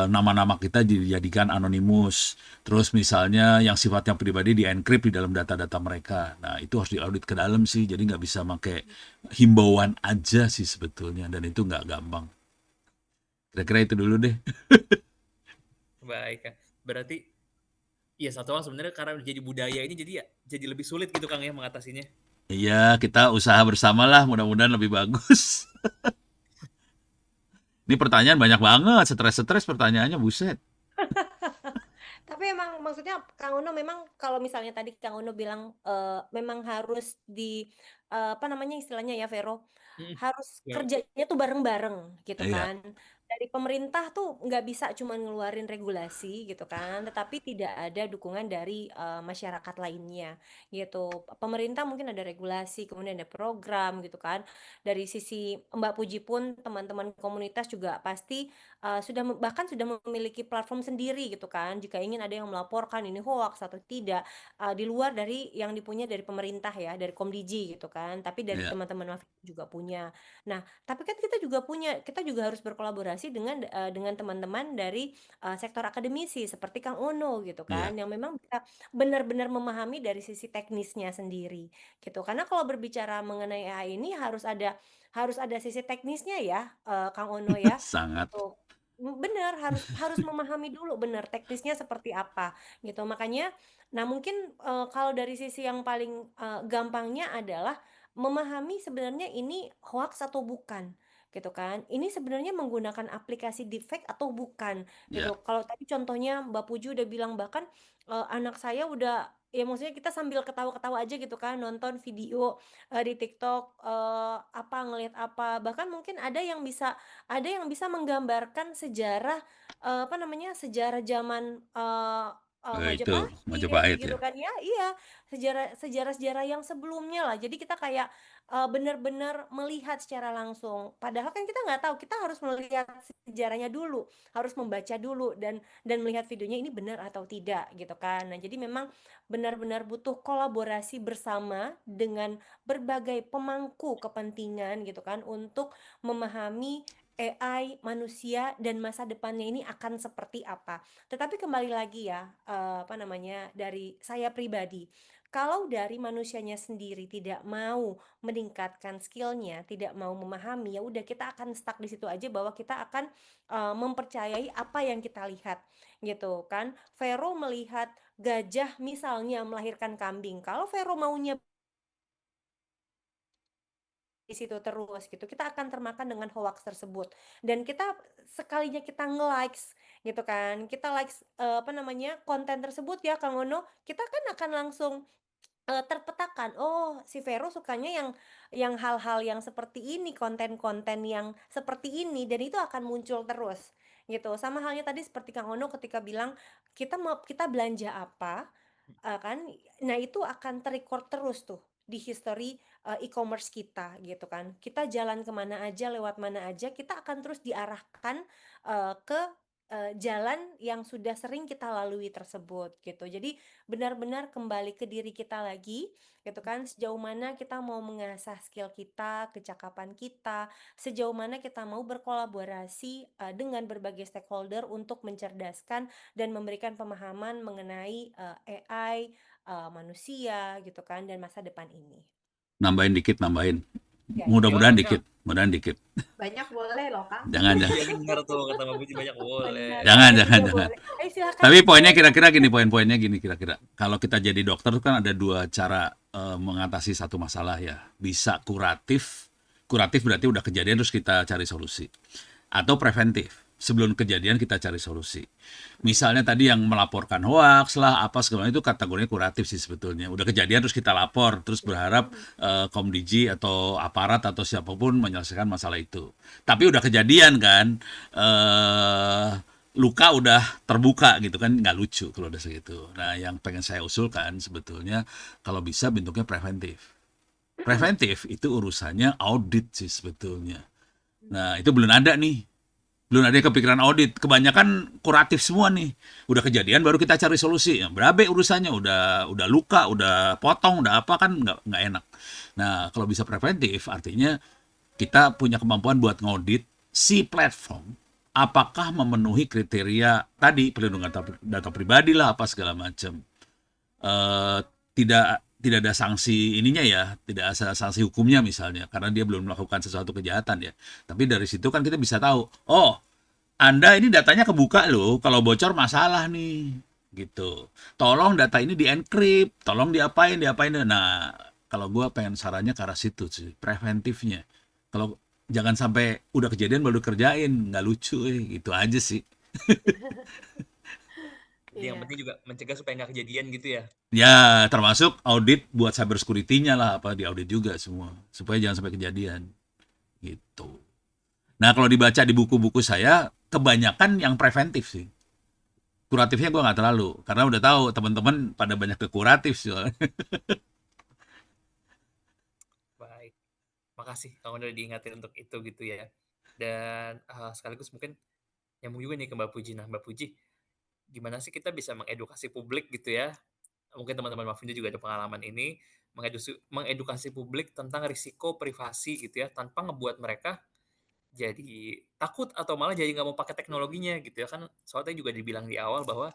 nama-nama kita dijadikan anonimus, terus misalnya yang sifatnya pribadi di-encrypt di dalam data-data mereka. Nah itu harus diaudit ke dalam sih, jadi nggak bisa pakai himbauan aja sih sebetulnya, dan itu nggak gampang. Kira-kira itu dulu deh. Baik, Kak. Berarti ya satu hal sebenarnya karena jadi budaya ini jadi ya jadi lebih sulit gitu Kang ya mengatasinya. Iya, kita usaha bersama lah, mudah-mudahan lebih bagus. Ini pertanyaan banyak banget, stres-stres pertanyaannya, buset. Tapi emang maksudnya Kang Uno memang kalau misalnya tadi Kang Uno bilang, memang harus apa namanya istilahnya ya Vero, Mhm. harus Ya, kerjanya tuh bareng-bareng gitu Iya, kan. Dari pemerintah tuh nggak bisa cuma ngeluarin regulasi gitu kan, tetapi tidak ada dukungan dari, masyarakat lainnya gitu. Pemerintah mungkin ada regulasi, kemudian ada program gitu kan. Dari sisi Mbak Puji pun teman-teman komunitas juga pasti sudah bahkan sudah memiliki platform sendiri gitu kan, jika ingin ada yang melaporkan ini hoax atau tidak, di luar dari yang dipunya dari pemerintah ya, dari Komdiji gitu kan, tapi dari iya, teman-teman Mafia juga punya. Nah, tapi kan kita juga harus berkolaborasi dengan teman-teman dari, sektor akademisi seperti Kang Ono gitu kan, iya, yang memang bisa benar-benar memahami dari sisi teknisnya sendiri, gitu. Karena kalau berbicara mengenai AI ini harus ada sisi teknisnya ya, Kang Ono ya, sangat. gitu. Bener, harus harus memahami dulu bener teknisnya seperti apa, gitu. Makanya nah mungkin, kalau dari sisi yang paling, gampangnya adalah memahami sebenarnya ini hoax atau bukan, gitu kan. Ini sebenarnya menggunakan aplikasi deepfake atau bukan, Ya, gitu. Kalau tadi contohnya Mbak Puju udah bilang bahkan, anak saya udah ya maksudnya kita sambil ketawa-ketawa aja gitu kan nonton video, di TikTok, apa, ngelihat apa, bahkan mungkin ada yang bisa menggambarkan sejarah, apa namanya, sejarah zaman, itu Majapahit Majapahit gitu ya. kan ya iya, sejarah-sejarah yang sebelumnya lah. Jadi kita kayak, bener-bener melihat secara langsung. Padahal kan kita nggak tahu, kita harus melihat sejarahnya dulu, harus membaca dulu dan melihat videonya ini benar atau tidak gitu kan. Nah, jadi memang benar-benar butuh kolaborasi bersama dengan berbagai pemangku kepentingan gitu kan untuk memahami AI, manusia, dan masa depannya ini akan seperti apa. Tetapi kembali lagi ya, apa namanya, dari saya pribadi, kalau dari manusianya sendiri tidak mau meningkatkan skillnya, tidak mau memahami, ya udah kita akan stuck di situ aja bahwa kita akan mempercayai apa yang kita lihat, gitu kan. Vero melihat gajah misalnya melahirkan kambing, kalau Vero maunya di situ terus gitu, kita akan termakan dengan hoaks tersebut. Dan sekalinya kita nge-likes gitu kan, kita likes, apa namanya, konten tersebut ya Kang Ono, kita kan akan langsung, terpetakan, oh si Vero sukanya yang hal-hal yang seperti ini, konten-konten yang seperti ini, dan itu akan muncul terus, gitu. Sama halnya tadi seperti Kang Ono ketika bilang, kita belanja apa, kan, nah itu akan ter terus tuh di history e-commerce kita gitu kan. Kita jalan kemana aja, lewat mana aja, kita akan terus diarahkan ke jalan yang sudah sering kita lalui tersebut gitu. Jadi benar-benar kembali ke diri kita lagi gitu kan, sejauh mana kita mau mengasah skill kita, kecakapan kita, sejauh mana kita mau berkolaborasi dengan berbagai stakeholder untuk mencerdaskan dan memberikan pemahaman mengenai AI, manusia gitu kan, dan masa depan ini. Nambahin dikit, nambahin. Ya, ya. Mudah-mudahan Gimana tuh, dikit, Kang? mudahan dikit. Banyak boleh loh, Kang. Jangan, jangan, Iya bener tuh kata Mbak Puji, banyak boleh. Benar, jangan, banyak jangan, juga jangan. boleh. Ayo silakan Tapi poinnya Mas. kira-kira gini, poin-poinnya gini kira-kira. Kalau kita jadi dokter kan ada dua cara mengatasi satu masalah ya. Bisa kuratif, kuratif berarti udah kejadian terus kita cari solusi. Atau preventif, sebelum kejadian kita cari solusi. Misalnya tadi yang melaporkan hoax lah, apa segala itu kategorinya kuratif sih sebetulnya. Udah kejadian terus kita lapor, terus berharap Komdigi atau aparat atau siapapun menyelesaikan masalah itu. Tapi udah kejadian kan, luka udah terbuka gitu kan, nggak lucu kalau udah segitu. Nah, yang pengen saya usulkan sebetulnya kalau bisa bentuknya preventif. Preventif itu urusannya audit sih sebetulnya. Nah, itu belum ada nih. Belum ada yang kepikiran audit. Kebanyakan kuratif semua nih. Udah kejadian baru kita cari solusi. Yang berabe urusannya, udah luka, udah potong, udah apa kan nggak enak. Nah, kalau bisa preventif artinya kita punya kemampuan buat ngaudit si platform apakah memenuhi kriteria tadi perlindungan data pribadi lah apa segala macam. Tidak ada sanksi ininya ya, tidak ada sanksi hukumnya misalnya karena dia belum melakukan sesuatu kejahatan ya. Tapi dari situ kan kita bisa tahu, oh Anda ini datanya kebuka loh, kalau bocor masalah nih gitu. Tolong data ini di-encrypt, tolong diapain. Nah, kalau gua pengen sarannya ke arah situ sih, preventifnya. Kalau jangan sampai udah kejadian baru kerjain, nggak lucu gitu aja sih. Jadi yang Iya. penting juga mencegah supaya nggak kejadian gitu ya. Ya, termasuk audit buat cyber security-nya lah, apa diaudit juga semua, supaya jangan sampai kejadian gitu. Nah, kalau dibaca di buku-buku saya, kebanyakan yang preventif sih. Kuratifnya gue nggak terlalu, karena udah tahu teman-teman pada banyak ke kuratif soalnya. Baik, makasih Kang udah diingatin untuk itu gitu ya. Dan sekaligus mungkin nyambung juga nih ke Mbak Puji. Nah, Mbak Puji, gimana sih kita bisa mengedukasi publik gitu ya? Mungkin teman-teman Mafindo juga ada pengalaman ini, mengedukasi publik tentang risiko privasi gitu ya, tanpa ngebuat mereka jadi takut atau malah jadi nggak mau pakai teknologinya gitu ya. Kan soalnya juga dibilang di awal bahwa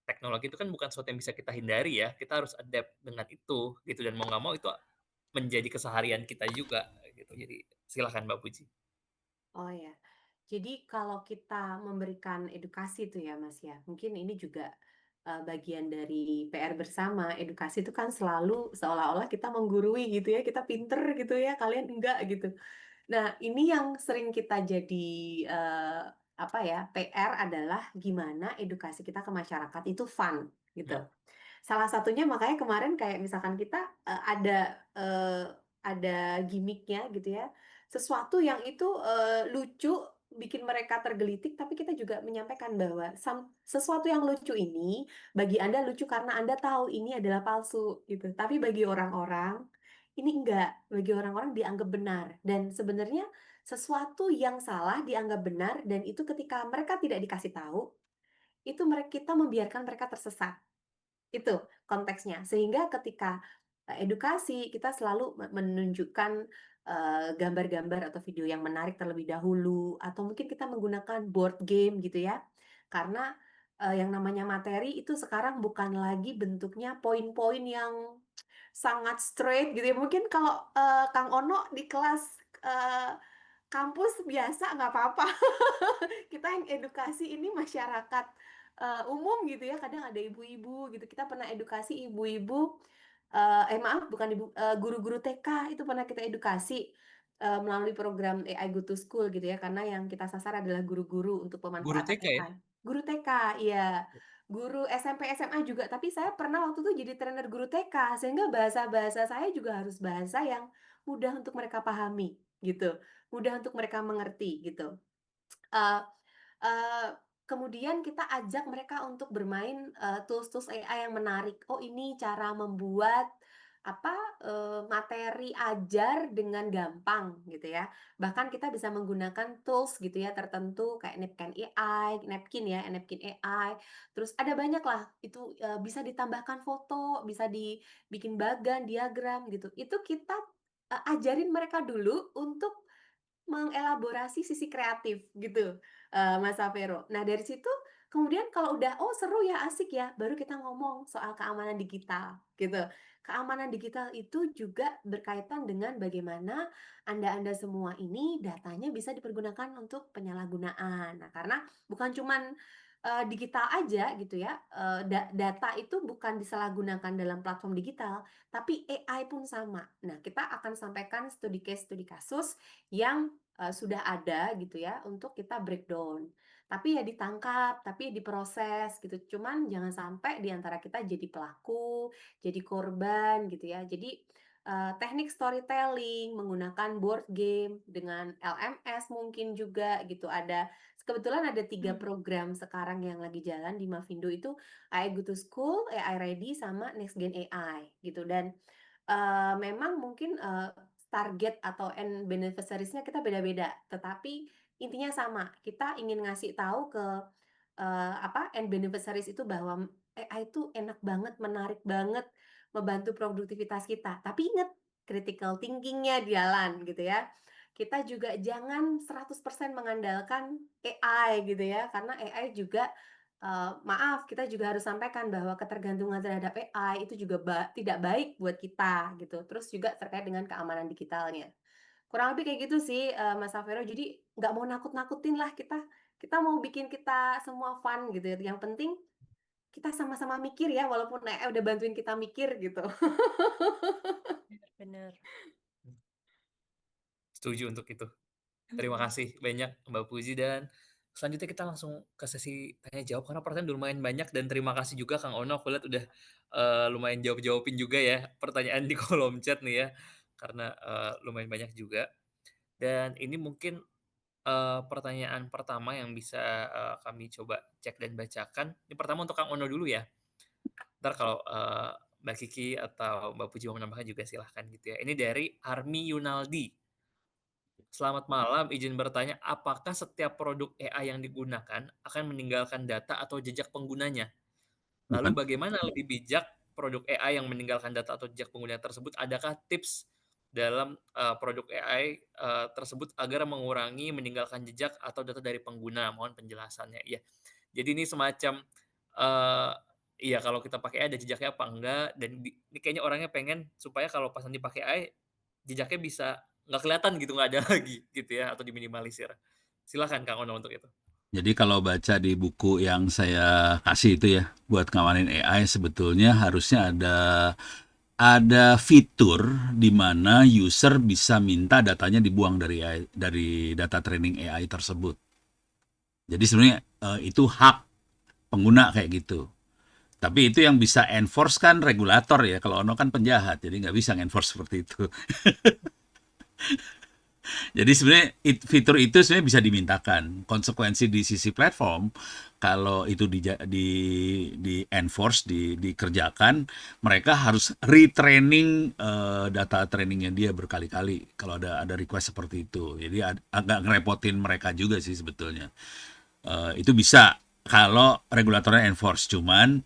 teknologi itu kan bukan sesuatu yang bisa kita hindari ya, kita harus adapt dengan itu gitu dan mau nggak mau itu menjadi keseharian kita juga gitu. Jadi silakan Mbak Puji. Oh ya. Jadi kalau kita memberikan edukasi itu ya Mas ya, mungkin ini juga bagian dari PR bersama. Edukasi itu kan selalu seolah-olah kita menggurui gitu ya, kita pinter gitu ya, kalian enggak gitu. Nah, ini yang sering kita jadi, apa ya, PR adalah gimana edukasi kita ke masyarakat itu fun, Ya, gitu. Salah satunya makanya kemarin kayak misalkan kita, ada gimmick-nya gitu ya, sesuatu yang itu, lucu, bikin mereka tergelitik, tapi kita juga menyampaikan bahwa sesuatu yang lucu ini, bagi Anda lucu karena Anda tahu ini adalah palsu, gitu. Tapi bagi orang-orang, ini enggak, bagi orang-orang dianggap benar. Dan sebenarnya sesuatu yang salah dianggap benar dan itu ketika mereka tidak dikasih tahu, itu kita membiarkan mereka tersesat. Itu konteksnya. Sehingga ketika, edukasi kita selalu menunjukkan, gambar-gambar atau video yang menarik terlebih dahulu, atau mungkin kita menggunakan board game gitu ya. Karena, yang namanya materi itu sekarang bukan lagi bentuknya poin-poin yang sangat straight gitu ya. Mungkin kalau, Kang Ono di kelas, eee, kampus biasa nggak apa-apa. Kita yang edukasi ini masyarakat, umum gitu ya, kadang ada ibu-ibu gitu, kita pernah edukasi ibu-ibu, maaf bukan ibu, guru-guru TK itu pernah kita edukasi, melalui program AI Go to School gitu ya, karena yang kita sasar adalah guru-guru untuk guru pemanfaatan TK ya? AI. Guru TK, iya. Guru SMP, SMA juga, tapi saya pernah waktu itu jadi trainer guru TK, sehingga bahasa-bahasa saya juga harus bahasa yang mudah untuk mereka pahami, gitu, mudah untuk mereka mengerti, gitu. Eee eee, Kemudian kita ajak mereka untuk bermain, tools-tools AI yang menarik. Oh, ini cara membuat, materi ajar dengan gampang gitu ya. Bahkan kita bisa menggunakan tools gitu ya tertentu kayak Napkin AI, terus ada banyak lah itu, bisa ditambahkan foto, bisa dibikin bagan, diagram gitu. Itu kita, ajarin mereka dulu untuk mengelaborasi sisi kreatif gitu, Mas Safero. Nah dari situ kemudian kalau udah, "Oh seru ya, asik ya," baru kita ngomong soal keamanan digital gitu. Keamanan digital itu juga berkaitan dengan bagaimana Anda-Anda semua ini datanya bisa dipergunakan untuk penyalahgunaan. Nah karena bukan cuman, digital aja gitu ya, data itu bukan disalahgunakan dalam platform digital, tapi AI pun sama. Nah kita akan sampaikan studi case, studi kasus yang sudah ada gitu ya untuk kita breakdown. Tapi ya ditangkap, tapi diproses gitu. Cuman jangan sampai di antara kita jadi pelaku, jadi korban gitu ya. Jadi teknik storytelling menggunakan board game dengan LMS mungkin juga gitu. Kebetulan ada 3 program sekarang yang lagi jalan di Mavindo itu AI Go to School, AI Ready, sama Next Gen AI gitu. Dan memang mungkin, target atau end beneficiaries-nya kita beda-beda, tetapi intinya sama, kita ingin ngasih tahu ke, end beneficiaries itu bahwa AI itu enak banget, menarik banget, membantu produktivitas kita. Tapi ingat, critical thinking-nya jalan gitu ya. Kita juga jangan 100% mengandalkan AI gitu ya, karena AI juga, maaf kita juga harus sampaikan bahwa ketergantungan terhadap AI itu juga tidak baik buat kita gitu. Terus juga terkait dengan keamanan digitalnya. Kurang lebih kayak gitu sih, Mas Safero. Jadi nggak mau nakut-nakutin lah kita. Kita mau bikin kita semua fun gitu ya. Yang penting kita sama-sama mikir ya, walaupun AI udah bantuin kita mikir gitu. Bener. Setuju untuk itu. Terima kasih banyak Mbak Puji, dan selanjutnya kita langsung ke sesi tanya jawab karena pertanyaan udah lumayan banyak, dan terima kasih juga Kang Ono, aku lihat udah lumayan jawabin juga ya pertanyaan di kolom chat nih ya, karena lumayan banyak juga. Dan ini mungkin pertanyaan pertama yang bisa kami coba cek dan bacakan. Ini pertama untuk Kang Ono dulu ya. Ntar kalau Mbak Kiki atau Mbak Puji mau menambahkan juga silahkan gitu ya. Ini dari Army Yunaldi. Selamat malam, izin bertanya, apakah setiap produk AI yang digunakan akan meninggalkan data atau jejak penggunanya? Lalu Bukan? bagaimana lebih bijak produk AI yang meninggalkan data atau jejak pengguna tersebut? Adakah tips dalam produk AI tersebut agar mengurangi meninggalkan jejak atau data dari pengguna? Mohon penjelasannya. Iya. Jadi ini semacam eee, iya, kalau kita pakai AI ada jejaknya apa enggak, dan ini kayaknya orangnya pengen supaya kalau pas nanti pakai AI, jejaknya bisa nggak kelihatan gitu, nggak ada lagi gitu ya, atau diminimalisir. Silakan Kang Ono untuk itu. Jadi kalau baca di buku yang saya kasih itu ya, buat ngamanin AI sebetulnya harusnya ada fitur di mana user bisa minta datanya dibuang dari AI, dari data training AI tersebut. Jadi sebenarnya itu hak pengguna kayak gitu. Tapi itu yang bisa enforce kan regulator ya. Kalau Ono kan penjahat, jadi nggak bisa enforce seperti itu. Jadi sebenarnya fitur itu sebenarnya bisa dimintakan. Konsekuensi di sisi platform, kalau itu di enforce, dikerjakan, mereka harus retraining data trainingnya dia berkali-kali kalau ada request seperti itu. Jadi agak ngerepotin mereka juga sih sebetulnya. Itu bisa kalau regulatornya enforce, cuman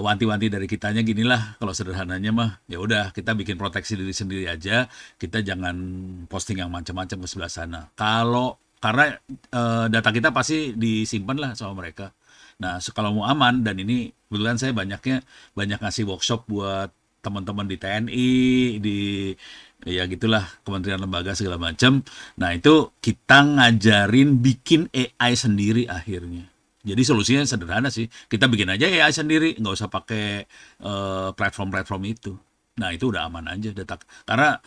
wanti-wanti dari kitanya ginilah, kalau sederhananya mah ya udah kita bikin proteksi diri sendiri aja, kita jangan posting yang macam-macam ke sebelah sana. Karena data kita pasti disimpan lah sama mereka. Nah, kalau mau aman, dan ini kebetulan saya banyak ngasih workshop buat teman-teman di TNI, di ya gitulah kementerian lembaga segala macam. Nah, itu kita ngajarin bikin AI sendiri akhirnya. Jadi solusinya sederhana sih. Kita bikin aja AI sendiri, nggak usah pakai platform-platform itu. Nah, itu udah aman aja data. Karena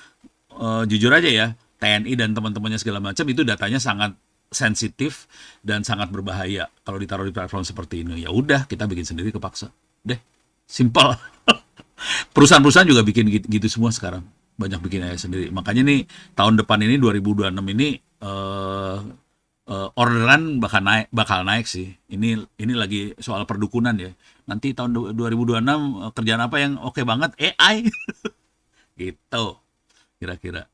jujur aja ya, TNI dan teman-temannya segala macam itu datanya sangat sensitif dan sangat berbahaya kalau ditaruh di platform seperti ini. Ya udah, kita bikin sendiri kepaksa. Deh, simple. Perusahaan-perusahaan juga bikin gitu semua sekarang. Banyak bikin AI sendiri. Makanya nih tahun depan ini 2026 ini orderan bakal naik sih. Ini lagi soal perdukunan ya. Nanti tahun 2026 kerjaan apa yang oke banget? AI. Gitu kira-kira.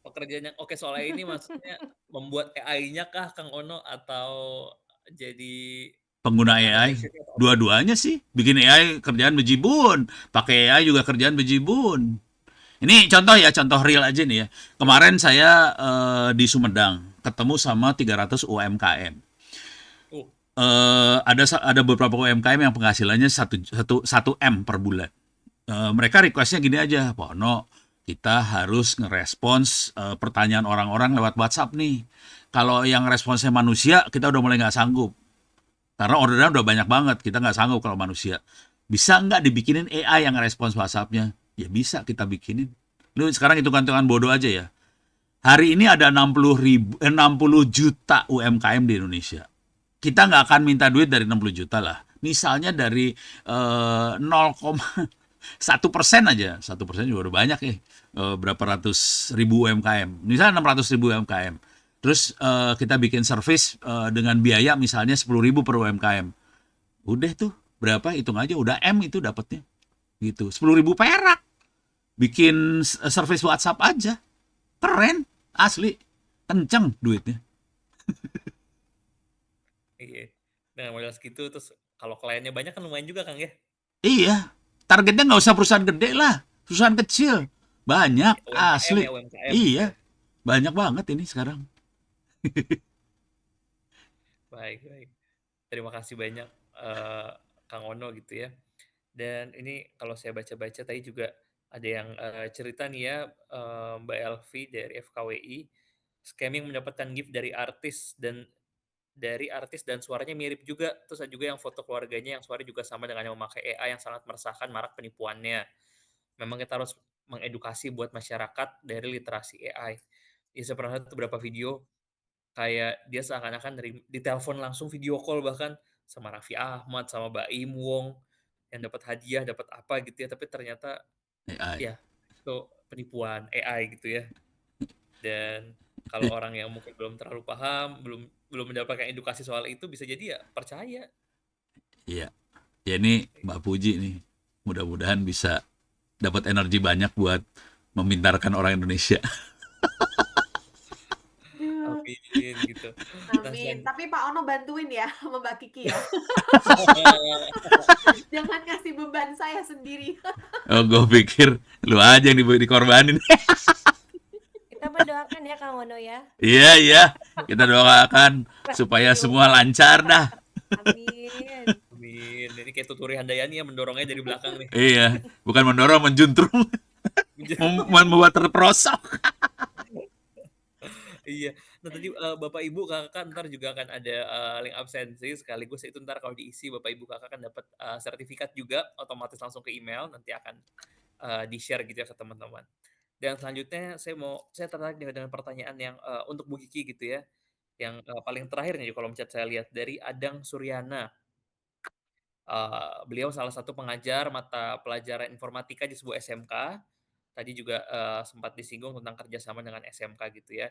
Pekerjaan yang oke soalnya ini maksudnya membuat AI-nya kah Kang Ono atau jadi Pengguna data AI, annotation atau apa? dua-duanya sih. Bikin AI kerjaan bejibun, pakai AI juga kerjaan bejibun. Ini contoh ya, contoh real aja nih ya. Kemarin saya di Sumedang ketemu sama 300 UMKM. Oh, Ada beberapa UMKM yang penghasilannya satu M per bulan. Mereka requestnya gini aja, Pono, kita harus ngerespons pertanyaan orang-orang lewat WhatsApp nih. Kalau yang responsnya manusia, kita udah mulai nggak sanggup. Karena orderan udah banyak banget, kita nggak sanggup kalau manusia. Bisa nggak dibikinin AI yang respons WhatsApp-nya? Ya bisa kita bikinin. Lu sekarang hitung-hitungan bodoh aja ya. Hari ini ada 60 juta UMKM di Indonesia. Kita nggak akan minta duit dari 60 juta lah. Misalnya dari 0,1% aja. 1% juga udah banyak ya. Berapa ratus ribu UMKM. Misalnya 600 ribu UMKM. Terus kita bikin service dengan biaya misalnya 10.000 per UMKM. Udah tuh, berapa? Hitung aja, udah M itu dapatnya. Gitu. 10.000 perak. Bikin service WhatsApp aja. Keren, asli. Kenceng duitnya. iya. Dengan modal segitu terus kalau kliennya banyak kan lumayan juga Kang ya. Iya, targetnya nggak usah perusahaan gede lah, perusahaan kecil. Banyak, UMKM ya asli. UMKM gitu ya. Iya, banyak banget ini sekarang. Baik, baik. Terima kasih banyak Kang Ono gitu ya. Dan ini kalau saya baca-baca tadi juga ada yang cerita nih ya, Mbak Elvi dari FKWI, scamming mendapatkan gift dari artis dan suaranya mirip juga. Terus ada juga yang foto keluarganya yang suaranya juga sama dengan yang memakai AI yang sangat meresahkan marak penipuannya. Memang kita harus mengedukasi buat masyarakat dari literasi AI. Ya, saya pernah lihat beberapa video kayak dia seakan-akan ditelepon langsung video call bahkan sama Raffi Ahmad, sama Baim Wong, yang dapat hadiah, dapat apa gitu ya, tapi ternyata AI. ya itu penipuan AI gitu ya. Dan kalau orang yang mungkin belum terlalu paham, belum belum mendapatkan edukasi soal itu bisa jadi ya percaya. Iya. Ya ini Mbak Puji nih, mudah-mudahan bisa dapat energi banyak buat memintarkan orang Indonesia. Aduh, Amin gitu. Nah, amin. Tapi Pak Ono bantuin ya sama Mbak Kiki ya. Jangan kasih beban saya sendiri. Oh, gue pikir lu aja yang dikorbanin. Kita mendoakan ya Kang Wono ya. Iya, iya. Kita doakan supaya semua Diungkap. lancar dah. Amin. Amin. Ini kayak Tuturi Handayani ya mendorongnya dari belakang nih. Iya, bukan mendorong, menjuntrung, membuat terperosok. Iya. Nah tadi, Bapak Ibu, Kakak entar juga akan ada, link absensi sekaligus itu entar kalau diisi Bapak Ibu, Kakak akan dapat, sertifikat juga otomatis langsung ke email, nanti akan, di-share gitu ya ke teman-teman. Dan selanjutnya saya tertarik dengan pertanyaan yang, untuk Bu Kiki gitu ya, yang, paling terakhir nih di kolom chat saya lihat dari Adang Suryana. Beliau salah satu pengajar mata pelajaran informatika di sebuah SMK. Tadi juga, sempat disinggung tentang kerjasama dengan SMK gitu ya.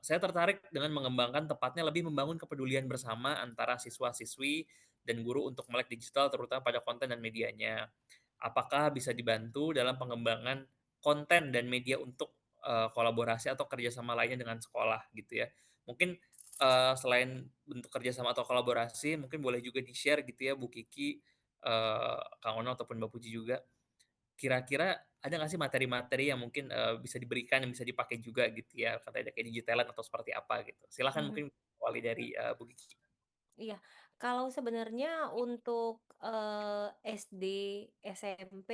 Saya tertarik dengan mengembangkan tepatnya lebih membangun kepedulian bersama antara siswa-siswi dan guru untuk melek digital terutama pada konten dan medianya. Apakah bisa dibantu dalam pengembangan konten dan media untuk, kolaborasi atau kerjasama lainnya dengan sekolah gitu ya. Mungkin, selain bentuk kerjasama atau kolaborasi mungkin boleh juga di-share gitu ya Bu Kiki, Kang Ono ataupun Mbak Puji juga, kira-kira ada nggak sih materi-materi yang mungkin, bisa diberikan, yang bisa dipakai juga gitu ya, katanya kayak Digitaland atau seperti apa gitu? Silahkan Mhm. mungkin awali dari, Bu Kiki. Iya, kalau sebenarnya untuk, SD, SMP,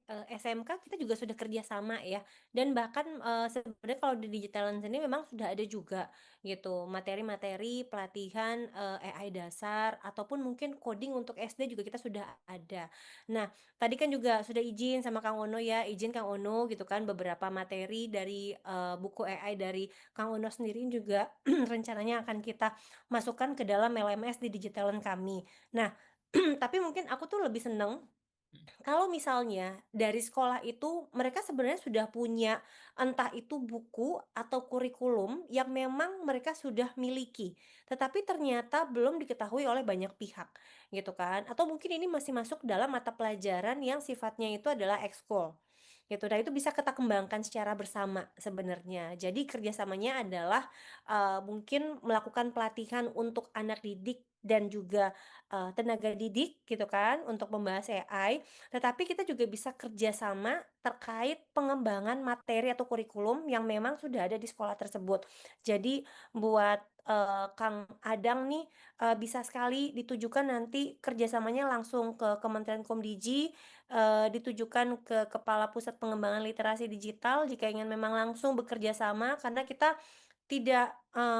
SMK kita juga sudah kerja sama ya, dan bahkan, sebenarnya kalau di Digitalan sendiri memang sudah ada juga gitu, materi-materi pelatihan, AI dasar ataupun mungkin coding untuk SD juga kita sudah ada. Nah, tadi kan juga sudah izin sama Kang Ono ya, izin Kang Ono gitu kan beberapa materi dari, buku AI dari Kang Ono sendiri juga rencananya akan kita masukkan ke dalam LMS di Digitalan kami. Nah, tapi mungkin aku tuh lebih seneng kalau misalnya dari sekolah itu mereka sebenarnya sudah punya entah itu buku atau kurikulum yang memang mereka sudah miliki, tetapi ternyata belum diketahui oleh banyak pihak, gitu kan. Atau mungkin ini masih masuk dalam mata pelajaran yang sifatnya itu adalah ekskul. gitu. Nah, itu bisa kita kembangkan secara bersama sebenarnya. Jadi kerjasamanya adalah mungkin melakukan pelatihan untuk anak didik dan juga tenaga didik gitu kan untuk membahas AI, tetapi kita juga bisa kerjasama terkait pengembangan materi atau kurikulum yang memang sudah ada di sekolah tersebut. Jadi buat Kang Adang nih bisa sekali ditujukan nanti kerjasamanya langsung ke Kementerian Komdiji, ditujukan ke Kepala Pusat Pengembangan Literasi Digital jika ingin memang langsung bekerja sama, karena kita tidak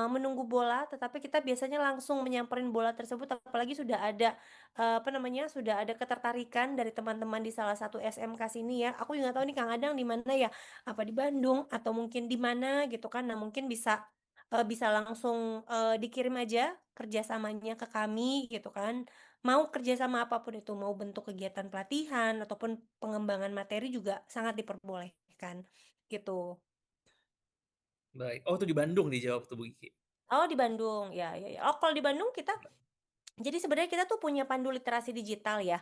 menunggu bola, tetapi kita biasanya langsung menyamperin bola tersebut, apalagi sudah ada apa namanya, sudah ada ketertarikan dari teman-teman di salah satu SMK sini ya. Aku juga tahu nih Kang Adang di mana ya, apa di Bandung atau mungkin di mana gitu kan. Nah, mungkin bisa langsung dikirim aja kerjasamanya ke kami gitu kan. Mau kerjasama apapun itu, mau bentuk kegiatan pelatihan ataupun pengembangan materi juga sangat diperbolehkan, gitu. Baik. Oh, itu di Bandung dijawab tuh Bu Kiki. Oh, di Bandung, ya ya ya. Oh, kalau di Bandung kita jadi sebenarnya kita tuh punya pandu literasi digital ya,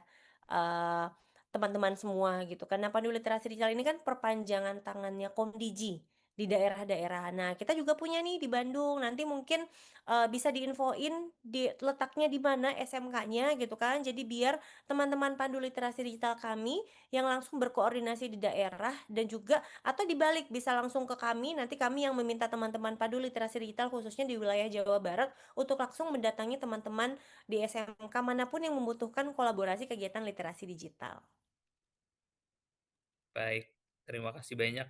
eee, teman-teman semua gitu kan. Nah, pandu literasi digital ini kan perpanjangan tangannya Komdiji di daerah-daerah. Nah, kita juga punya nih di Bandung, nanti mungkin bisa diinfoin letaknya di mana SMK-nya gitu kan. Jadi biar teman-teman pandu literasi digital kami yang langsung berkoordinasi di daerah dan juga atau dibalik bisa langsung ke kami, nanti kami yang meminta teman-teman pandu literasi digital khususnya di wilayah Jawa Barat untuk langsung mendatangi teman-teman di SMK manapun yang membutuhkan kolaborasi kegiatan literasi digital. Baik, terima kasih banyak.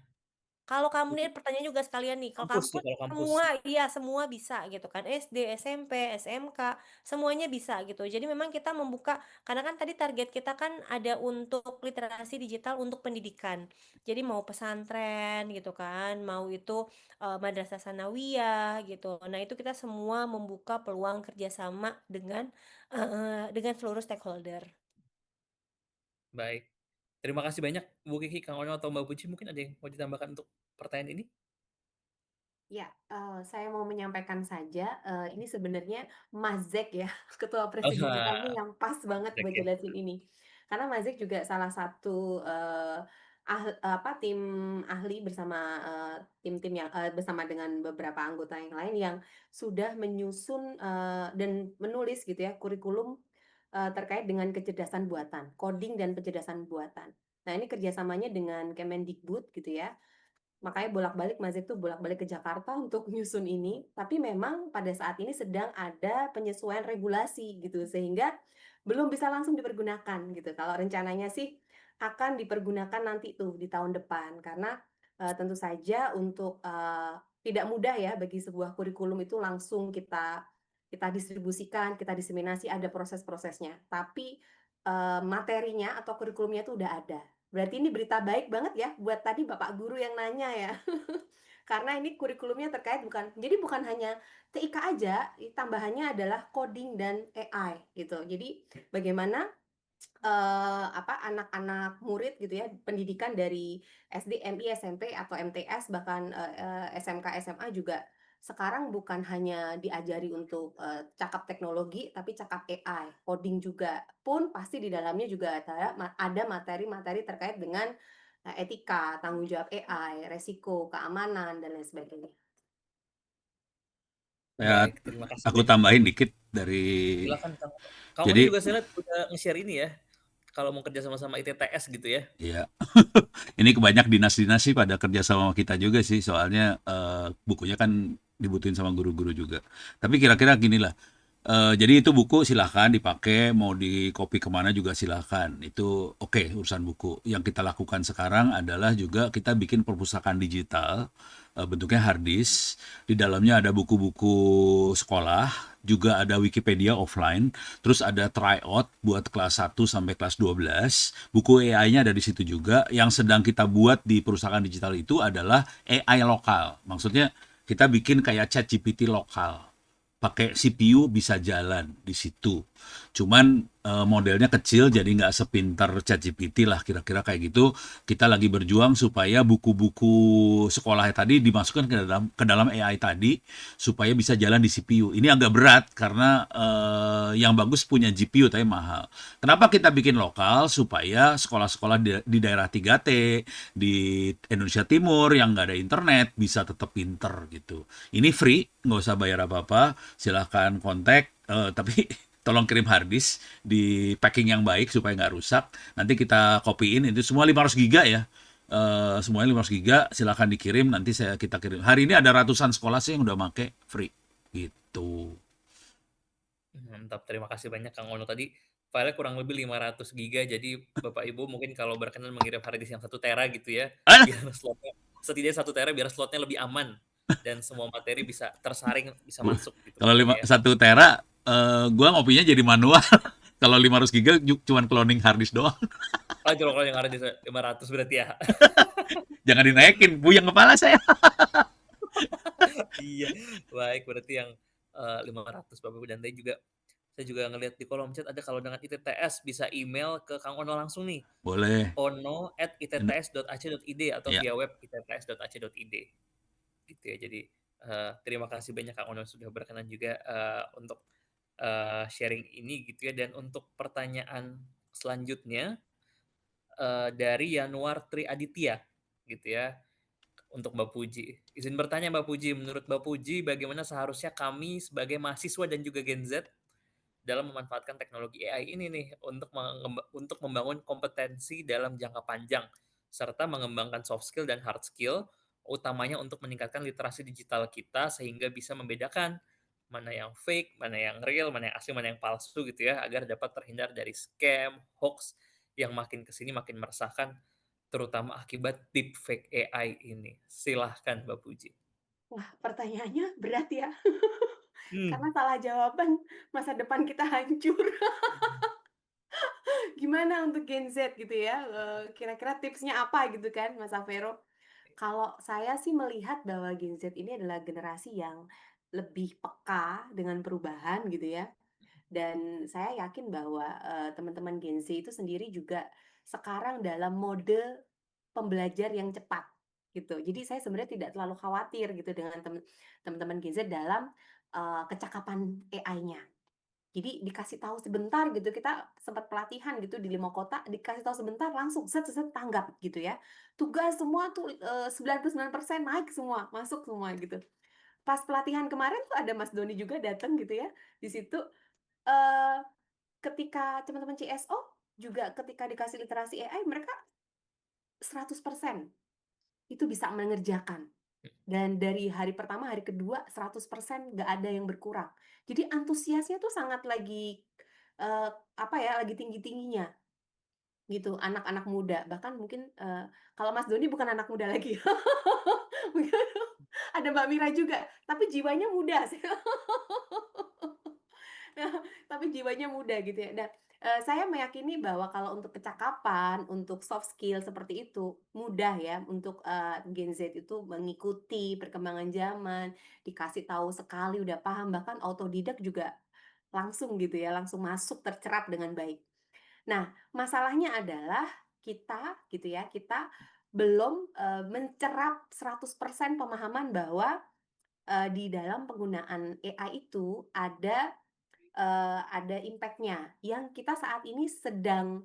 Kalau kamu nih pertanyaan juga sekalian nih, kalau Kampus tuh kampus kalau kampus. semua iya semua bisa gitu kan, SD, SMP, SMK, semuanya bisa gitu. Jadi memang kita membuka karena kan tadi target kita kan ada untuk literasi digital untuk pendidikan. Jadi mau pesantren gitu kan, mau itu madrasah sanawiyah gitu. Nah, itu kita semua membuka peluang kerjasama dengan seluruh stakeholder. Baik. Terima kasih banyak Bu Kiki, Kang Ono, atau Mbak Puji, mungkin ada yang mau ditambahkan untuk pertanyaan ini? Ya, saya mau menyampaikan saja, ini sebenarnya Mas Zek ya, Ketua Oh, Presi Digital nih yang pas banget buat oke. jelasin ini. Karena Mas Zek juga salah satu, tim ahli bersama, tim-tim yang bersama dengan beberapa anggota yang lain yang sudah menyusun, dan menulis gitu ya kurikulum, terkait dengan kecerdasan buatan, coding dan kecerdasan buatan. Nah, ini kerjasamanya dengan Kemendikbud gitu ya. Makanya bolak-balik Mazek tuh bolak-balik ke Jakarta untuk nyusun ini, tapi memang pada saat ini sedang ada penyesuaian regulasi gitu, sehingga belum bisa langsung dipergunakan gitu. Kalau rencananya sih akan dipergunakan nanti tuh di tahun depan, karena tentu saja untuk tidak mudah ya bagi sebuah kurikulum itu langsung kita kita distribusikan, kita diseminasi, ada proses-prosesnya. Tapi materinya atau kurikulumnya itu udah ada. Berarti ini berita baik banget ya buat tadi Bapak guru yang nanya ya. Karena ini kurikulumnya terkait bukan hanya TIK aja, tambahannya adalah coding dan AI gitu. Jadi bagaimana anak-anak murid gitu ya, pendidikan dari SD, MI, SMP, atau MTS, bahkan, SMK, SMA juga sekarang bukan hanya diajari untuk, cakap teknologi, tapi cakap AI, coding juga. Pun pasti di dalamnya juga ada materi-materi terkait dengan, etika, tanggung jawab AI, resiko, keamanan, dan lain sebagainya. Ya, Baik, terima kasih aku banyak. tambahin dikit dari Silakan Kang Ono. Kang Ono jadi juga saya lihat udah nge-share ini ya, kalau mau kerja sama-sama ITTS gitu ya. ya ini kebanyak dinas-dinas sih pada kerja sama kita juga sih soalnya bukunya kan dibutuhin sama guru-guru juga. Tapi kira-kira gini lah, jadi itu buku silahkan dipakai, mau di copy kemana juga silahkan. Itu oke urusan buku. Yang kita lakukan sekarang adalah juga kita bikin perpustakaan digital, bentuknya hard disk. Di dalamnya ada buku-buku sekolah, juga ada Wikipedia offline, terus ada tryout buat kelas 1 sampai kelas 12. Buku AI-nya ada di situ juga. Yang sedang kita buat di perusahaan digital itu adalah AI lokal. Maksudnya kita bikin kayak ChatGPT lokal. Pakai CPU bisa jalan di situ. Cuman modelnya kecil jadi nggak sepintar ChatGPT lah kira-kira kayak gitu. Kita lagi berjuang supaya buku-buku sekolah tadi dimasukkan ke dalam AI tadi supaya bisa jalan di CPU. Ini agak berat karena yang bagus punya GPU tapi mahal. Kenapa kita bikin lokal? Supaya sekolah-sekolah di daerah 3T, di Indonesia Timur yang nggak ada internet bisa tetap pinter gitu. Ini free, nggak usah bayar apa-apa. Silahkan kontak, tapi tolong kirim hard disk di packing yang baik supaya nggak rusak. Nanti kita copyin itu semua 500 giga ya. Semuanya 500 giga, silahkan dikirim. Nanti kita kirim. Hari ini ada ratusan sekolah sih yang udah make free gitu. Mantap, terima kasih banyak Kang Ono tadi. Filenya kurang lebih 500 giga, jadi Bapak Ibu mungkin kalau berkenan mengirim hard disk yang 1 tera gitu ya, Ah, biar slotnya setidaknya 1 tera biar slotnya lebih aman dan semua materi bisa tersaring, bisa uh, masuk gitu kalau pokoknya ya. 1 tera, gua ngopinya jadi manual. Kalau 500 giga cuman cloning hard disk doang. Oh, kalau yang hard disk 500 berarti ya? Jangan dinaikin, buyang kepala saya. Iya, baik berarti yang, 500 Bapak Ibu dan tadi juga saya juga ngelihat di kolom chat ada kalau dengan ITTS bisa email ke Kang Ono langsung nih, Boleh. ono@itts.ac.id atau Ya, via web itts.ac.id gitu ya. Jadi, terima kasih banyak Kang Ono sudah berkenan juga, untuk, sharing ini gitu ya dan untuk pertanyaan selanjutnya, dari Yanuar Tri Aditya gitu ya. Untuk Mbak Puji. Izin bertanya Mbak Puji, menurut Mbak Puji bagaimana seharusnya kami sebagai mahasiswa dan juga Gen Z dalam memanfaatkan teknologi AI ini nih untuk membangun kompetensi dalam jangka panjang serta mengembangkan soft skill dan hard skill, utamanya untuk meningkatkan literasi digital kita sehingga bisa membedakan mana yang fake, mana yang real, mana yang asli, mana yang palsu gitu ya, agar dapat terhindar dari scam, hoax yang makin kesini makin meresahkan terutama akibat deepfake AI ini. Silahkan Mbak Puji. Wah, pertanyaannya berat ya. Karena Hmm. salah jawaban masa depan kita hancur. Gimana untuk Gen Z gitu ya, kira-kira tipsnya apa gitu kan Mas Avero? Kalau saya sih melihat bahwa Gen Z ini adalah generasi yang lebih peka dengan perubahan gitu ya, dan saya yakin bahwa, teman-teman Gen Z itu sendiri juga sekarang dalam mode pembelajar yang cepat, gitu. Jadi saya sebenarnya tidak terlalu khawatir gitu dengan teman-teman Gen Z dalam, kecakapan AI-nya. Jadi dikasih tahu sebentar gitu, kita sempat pelatihan gitu di 5 kota, dikasih tahu sebentar langsung set set set tanggap gitu ya. Tugas semua tuh, 99% naik semua, masuk semua gitu. Pas pelatihan kemarin tuh ada Mas Doni juga datang gitu ya, di situ, eee, ketika teman-teman CSO juga ketika dikasih literasi AI mereka 100% itu bisa mengerjakan. Dan dari hari pertama, hari kedua 100% nggak ada yang berkurang. Jadi antusiasnya tuh sangat lagi, apa ya, lagi tinggi-tingginya gitu, anak-anak muda. Bahkan mungkin, kalau Mas Doni bukan anak muda lagi. Mungkin ada Mbak Mira juga, tapi jiwanya muda sih. Tapi jiwanya muda gitu ya. Dan, saya meyakini bahwa kalau untuk kecakapan, untuk soft skill seperti itu, mudah ya untuk, Gen Z itu mengikuti perkembangan zaman, dikasih tahu sekali udah paham, bahkan autodidak juga langsung gitu ya, langsung masuk tercerap dengan baik. Nah, masalahnya adalah kita gitu ya, kita belum, mencerap 100% pemahaman bahwa, di dalam penggunaan AI itu ada impact-nya yang kita saat ini sedang,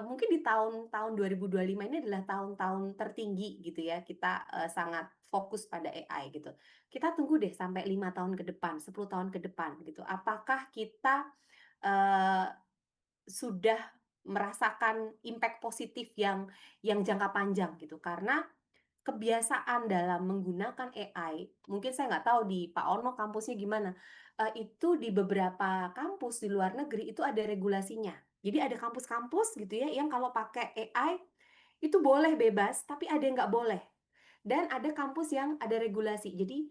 mungkin di tahun-tahun 2025 ini adalah tahun-tahun tertinggi gitu ya, kita, sangat fokus pada AI gitu. Kita tunggu deh sampai 5 tahun ke depan, 10 tahun ke depan gitu. Apakah kita, eee, sudah merasakan impact positif yang jangka panjang gitu? Karena kebiasaan dalam menggunakan AI, mungkin saya nggak tahu di Pak Ono kampusnya gimana, itu di beberapa kampus di luar negeri itu ada regulasinya. Jadi ada kampus-kampus gitu ya yang kalau pakai AI itu boleh bebas, tapi ada yang nggak boleh. Dan ada kampus yang ada regulasi. Jadi,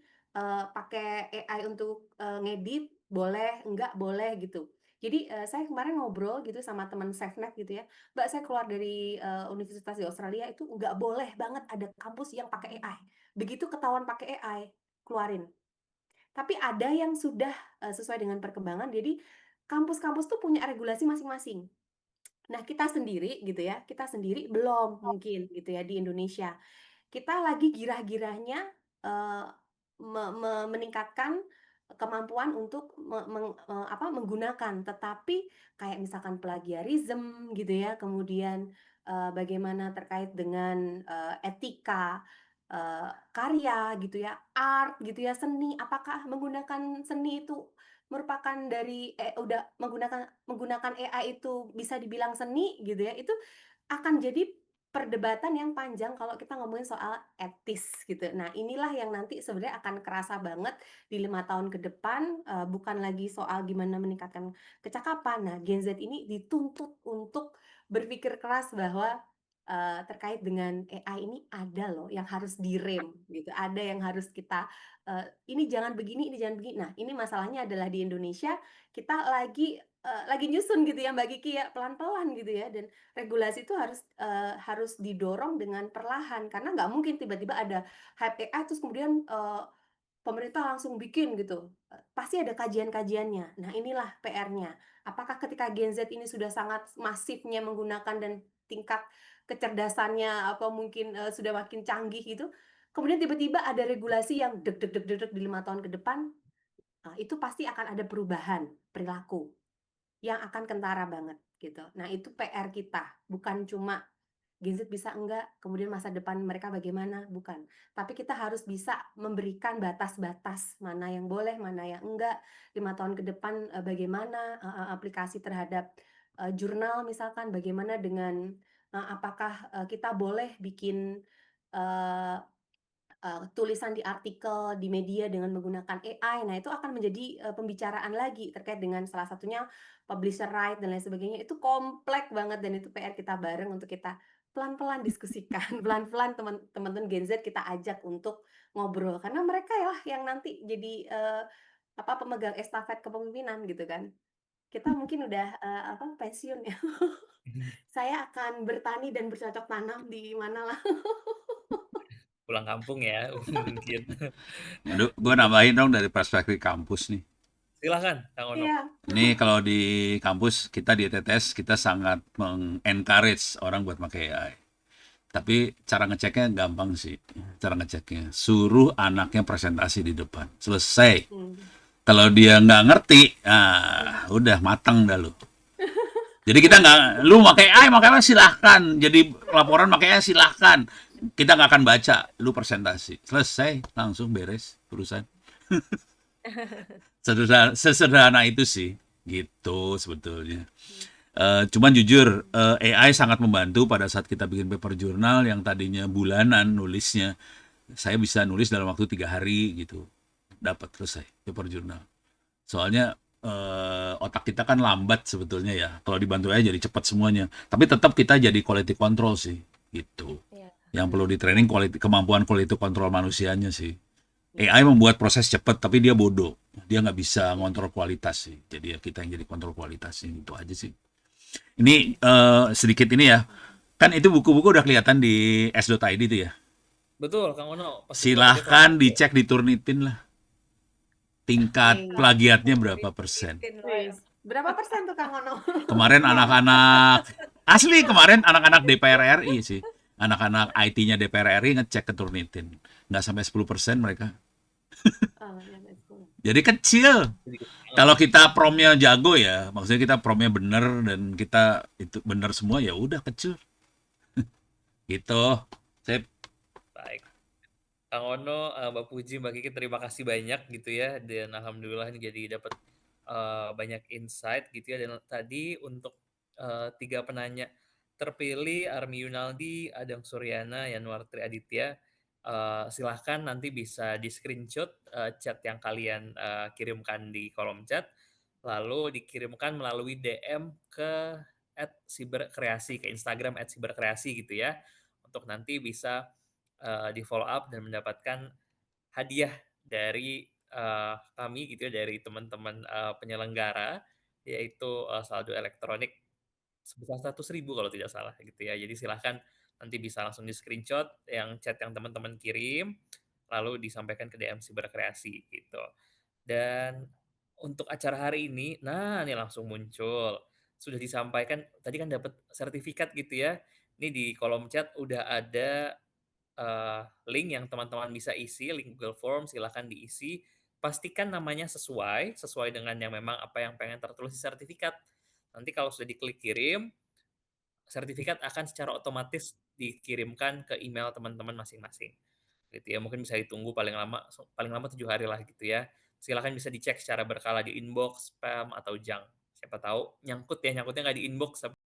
pakai AI untuk, ngedit boleh, enggak boleh gitu. Jadi, saya kemarin ngobrol gitu sama teman SafeNet gitu ya, "Mbak, saya keluar dari, universitas di Australia itu nggak boleh banget ada kampus yang pakai AI. Begitu ketahuan pakai AI, keluarin." Tapi ada yang sudah, sesuai dengan perkembangan, jadi kampus-kampus tuh punya regulasi masing-masing. Nah, kita sendiri gitu ya, kita sendiri belum mungkin gitu ya di Indonesia. Kita lagi girah-girahnya, eee, meningkatkan kemampuan untuk menggunakan, tetapi kayak misalkan plagiarism gitu ya, kemudian, bagaimana terkait dengan, etika, karya gitu ya, art gitu ya, seni, apakah menggunakan seni itu merupakan dari udah menggunakan AI itu bisa dibilang seni gitu ya, itu akan jadi perdebatan yang panjang kalau kita ngomongin soal etis gitu. Nah, inilah yang nanti sebenarnya akan kerasa banget di 5 tahun ke depan, bukan lagi soal gimana meningkatkan kecakapan. Nah, Gen Z ini dituntut untuk berpikir keras bahwa, terkait dengan AI ini ada loh yang harus direm gitu, ada yang harus kita, ini jangan begini, ini jangan begini. Nah, ini masalahnya adalah di Indonesia kita lagi nyusun gitu ya Mbak Kiki ya, pelan-pelan gitu ya, dan regulasi itu harus didorong dengan perlahan, karena nggak mungkin tiba-tiba ada hype AI terus kemudian, pemerintah langsung bikin gitu, pasti ada kajian-kajiannya. Nah, inilah PR-nya. Apakah ketika Gen Z ini sudah sangat masifnya menggunakan dan tingkat kecerdasannya apa mungkin, sudah makin canggih gitu, kemudian tiba-tiba ada regulasi yang di 5 tahun ke depan, itu pasti akan ada perubahan perilaku yang akan kentara banget gitu. Nah, itu PR kita, bukan cuma Gen Z bisa enggak, kemudian masa depan mereka bagaimana, bukan. Tapi kita harus bisa memberikan batas-batas, mana yang boleh, mana yang enggak, 5 tahun ke depan, bagaimana, aplikasi terhadap, jurnal misalkan, bagaimana dengan, apakah, kita boleh bikin, eee tulisan di artikel, di media dengan menggunakan AI. Nah, itu akan menjadi, pembicaraan lagi terkait dengan salah satunya publisher right dan lain sebagainya. Itu kompleks banget dan itu PR kita bareng untuk kita pelan-pelan diskusikan, pelan-pelan teman-teman Gen Z kita ajak untuk ngobrol. Karena mereka ya yang nanti jadi, pemegang estafet kepemimpinan gitu kan. Kita mungkin udah, pensiun ya. Saya akan bertani dan bercocok tanam di manalah. Pulang kampung ya mungkin. Aduh, gue nambahin dong dari perspektif kampus nih. Silahkan Kang Ono. Iya. Ini kalau di kampus kita di ETTS kita sangat mengencourage orang buat pakai AI. Tapi cara ngeceknya gampang sih. Cara ngeceknya suruh anaknya presentasi di depan. Selesai. Mmm. Kalau dia nggak ngerti, udah matang dah lu. Jadi kita nggak, lu pakai AI, makanya silahkan. Jadi laporan makanya silahkan. Kita nggak akan baca, lu presentasi. Selesai, langsung beres urusan. Sesederhana itu sih, gitu sebetulnya. Cuman jujur, AI sangat membantu pada saat kita bikin paper jurnal yang tadinya bulanan nulisnya. Saya bisa nulis dalam waktu 3 hari gitu, dapat selesai paper jurnal. Soalnya otak kita kan lambat sebetulnya ya. Kalau dibantu aja jadi cepat semuanya. Tapi tetap kita jadi quality control sih, gitu. Iya. Yang perlu di training kemampuan quality control manusianya sih. AI membuat proses cepat, tapi dia bodoh. Dia nggak bisa ngontrol kualitas sih. Jadi ya kita yang jadi kontrol kualitasnya, itu aja sih. Ini sedikit ini ya. Kan itu buku-buku udah kelihatan di s.id itu ya. Betul Kang Ono, pasti buat jadi Silahkan favorit. dicek di Turnitin lah. Tingkat Wih. plagiatnya berapa persen. Wis, berapa persen tuh Kang Ono? Kemarin anak-anak, asli kemarin anak-anak DPR RI sih. Anak-anak IT-nya DPR RI ngecek ke Turnitin. Nggak sampai 10% mereka. Oh, ya betul. Jadi kecil. Sedikit banget. Kalau kita promnya jago ya, maksudnya kita promnya bener dan kita itu bener semua ya udah kecil. Gitu. Saya Baik. Kang Ono, Mbak Puji, Mbak Kiki terima kasih banyak gitu ya dan alhamdulillah ini jadi dapat banyak insight gitu ya dan tadi untuk 3 penanya terpilih Army Yunaldi, Adang Suryana, Yanuar Triaditya, silahkan nanti bisa di-screenshot chat yang kalian kirimkan di kolom chat, lalu dikirimkan melalui DM ke @siberkreasi, ke Instagram @siberkreasi gitu ya, untuk nanti bisa di-follow up dan mendapatkan hadiah dari, kami gitu ya, dari teman-teman, penyelenggara, yaitu, saldo elektronik sebesar 100.000 kalau tidak salah gitu ya. Jadi silahkan nanti bisa langsung di-screenshot yang chat yang teman-teman kirim, lalu disampaikan ke DM Siberkreasi gitu. Dan untuk acara hari ini, nah ini langsung muncul. Sudah disampaikan tadi kan dapat sertifikat gitu ya. Ini di kolom chat udah ada, link yang teman-teman bisa isi, link Google Form silahkan diisi. Pastikan namanya sesuai dengan yang memang apa yang pengen tertulis di sertifikat. Nanti kalau sudah diklik kirim, sertifikat akan secara otomatis dikirimkan ke email teman-teman masing-masing. Gitu ya, mungkin bisa ditunggu paling lama 7 hari lah gitu ya. Silakan bisa dicek secara berkala di inbox, spam, atau junk. Siapa tahu nyangkut ya, nyangkutnya nggak di inbox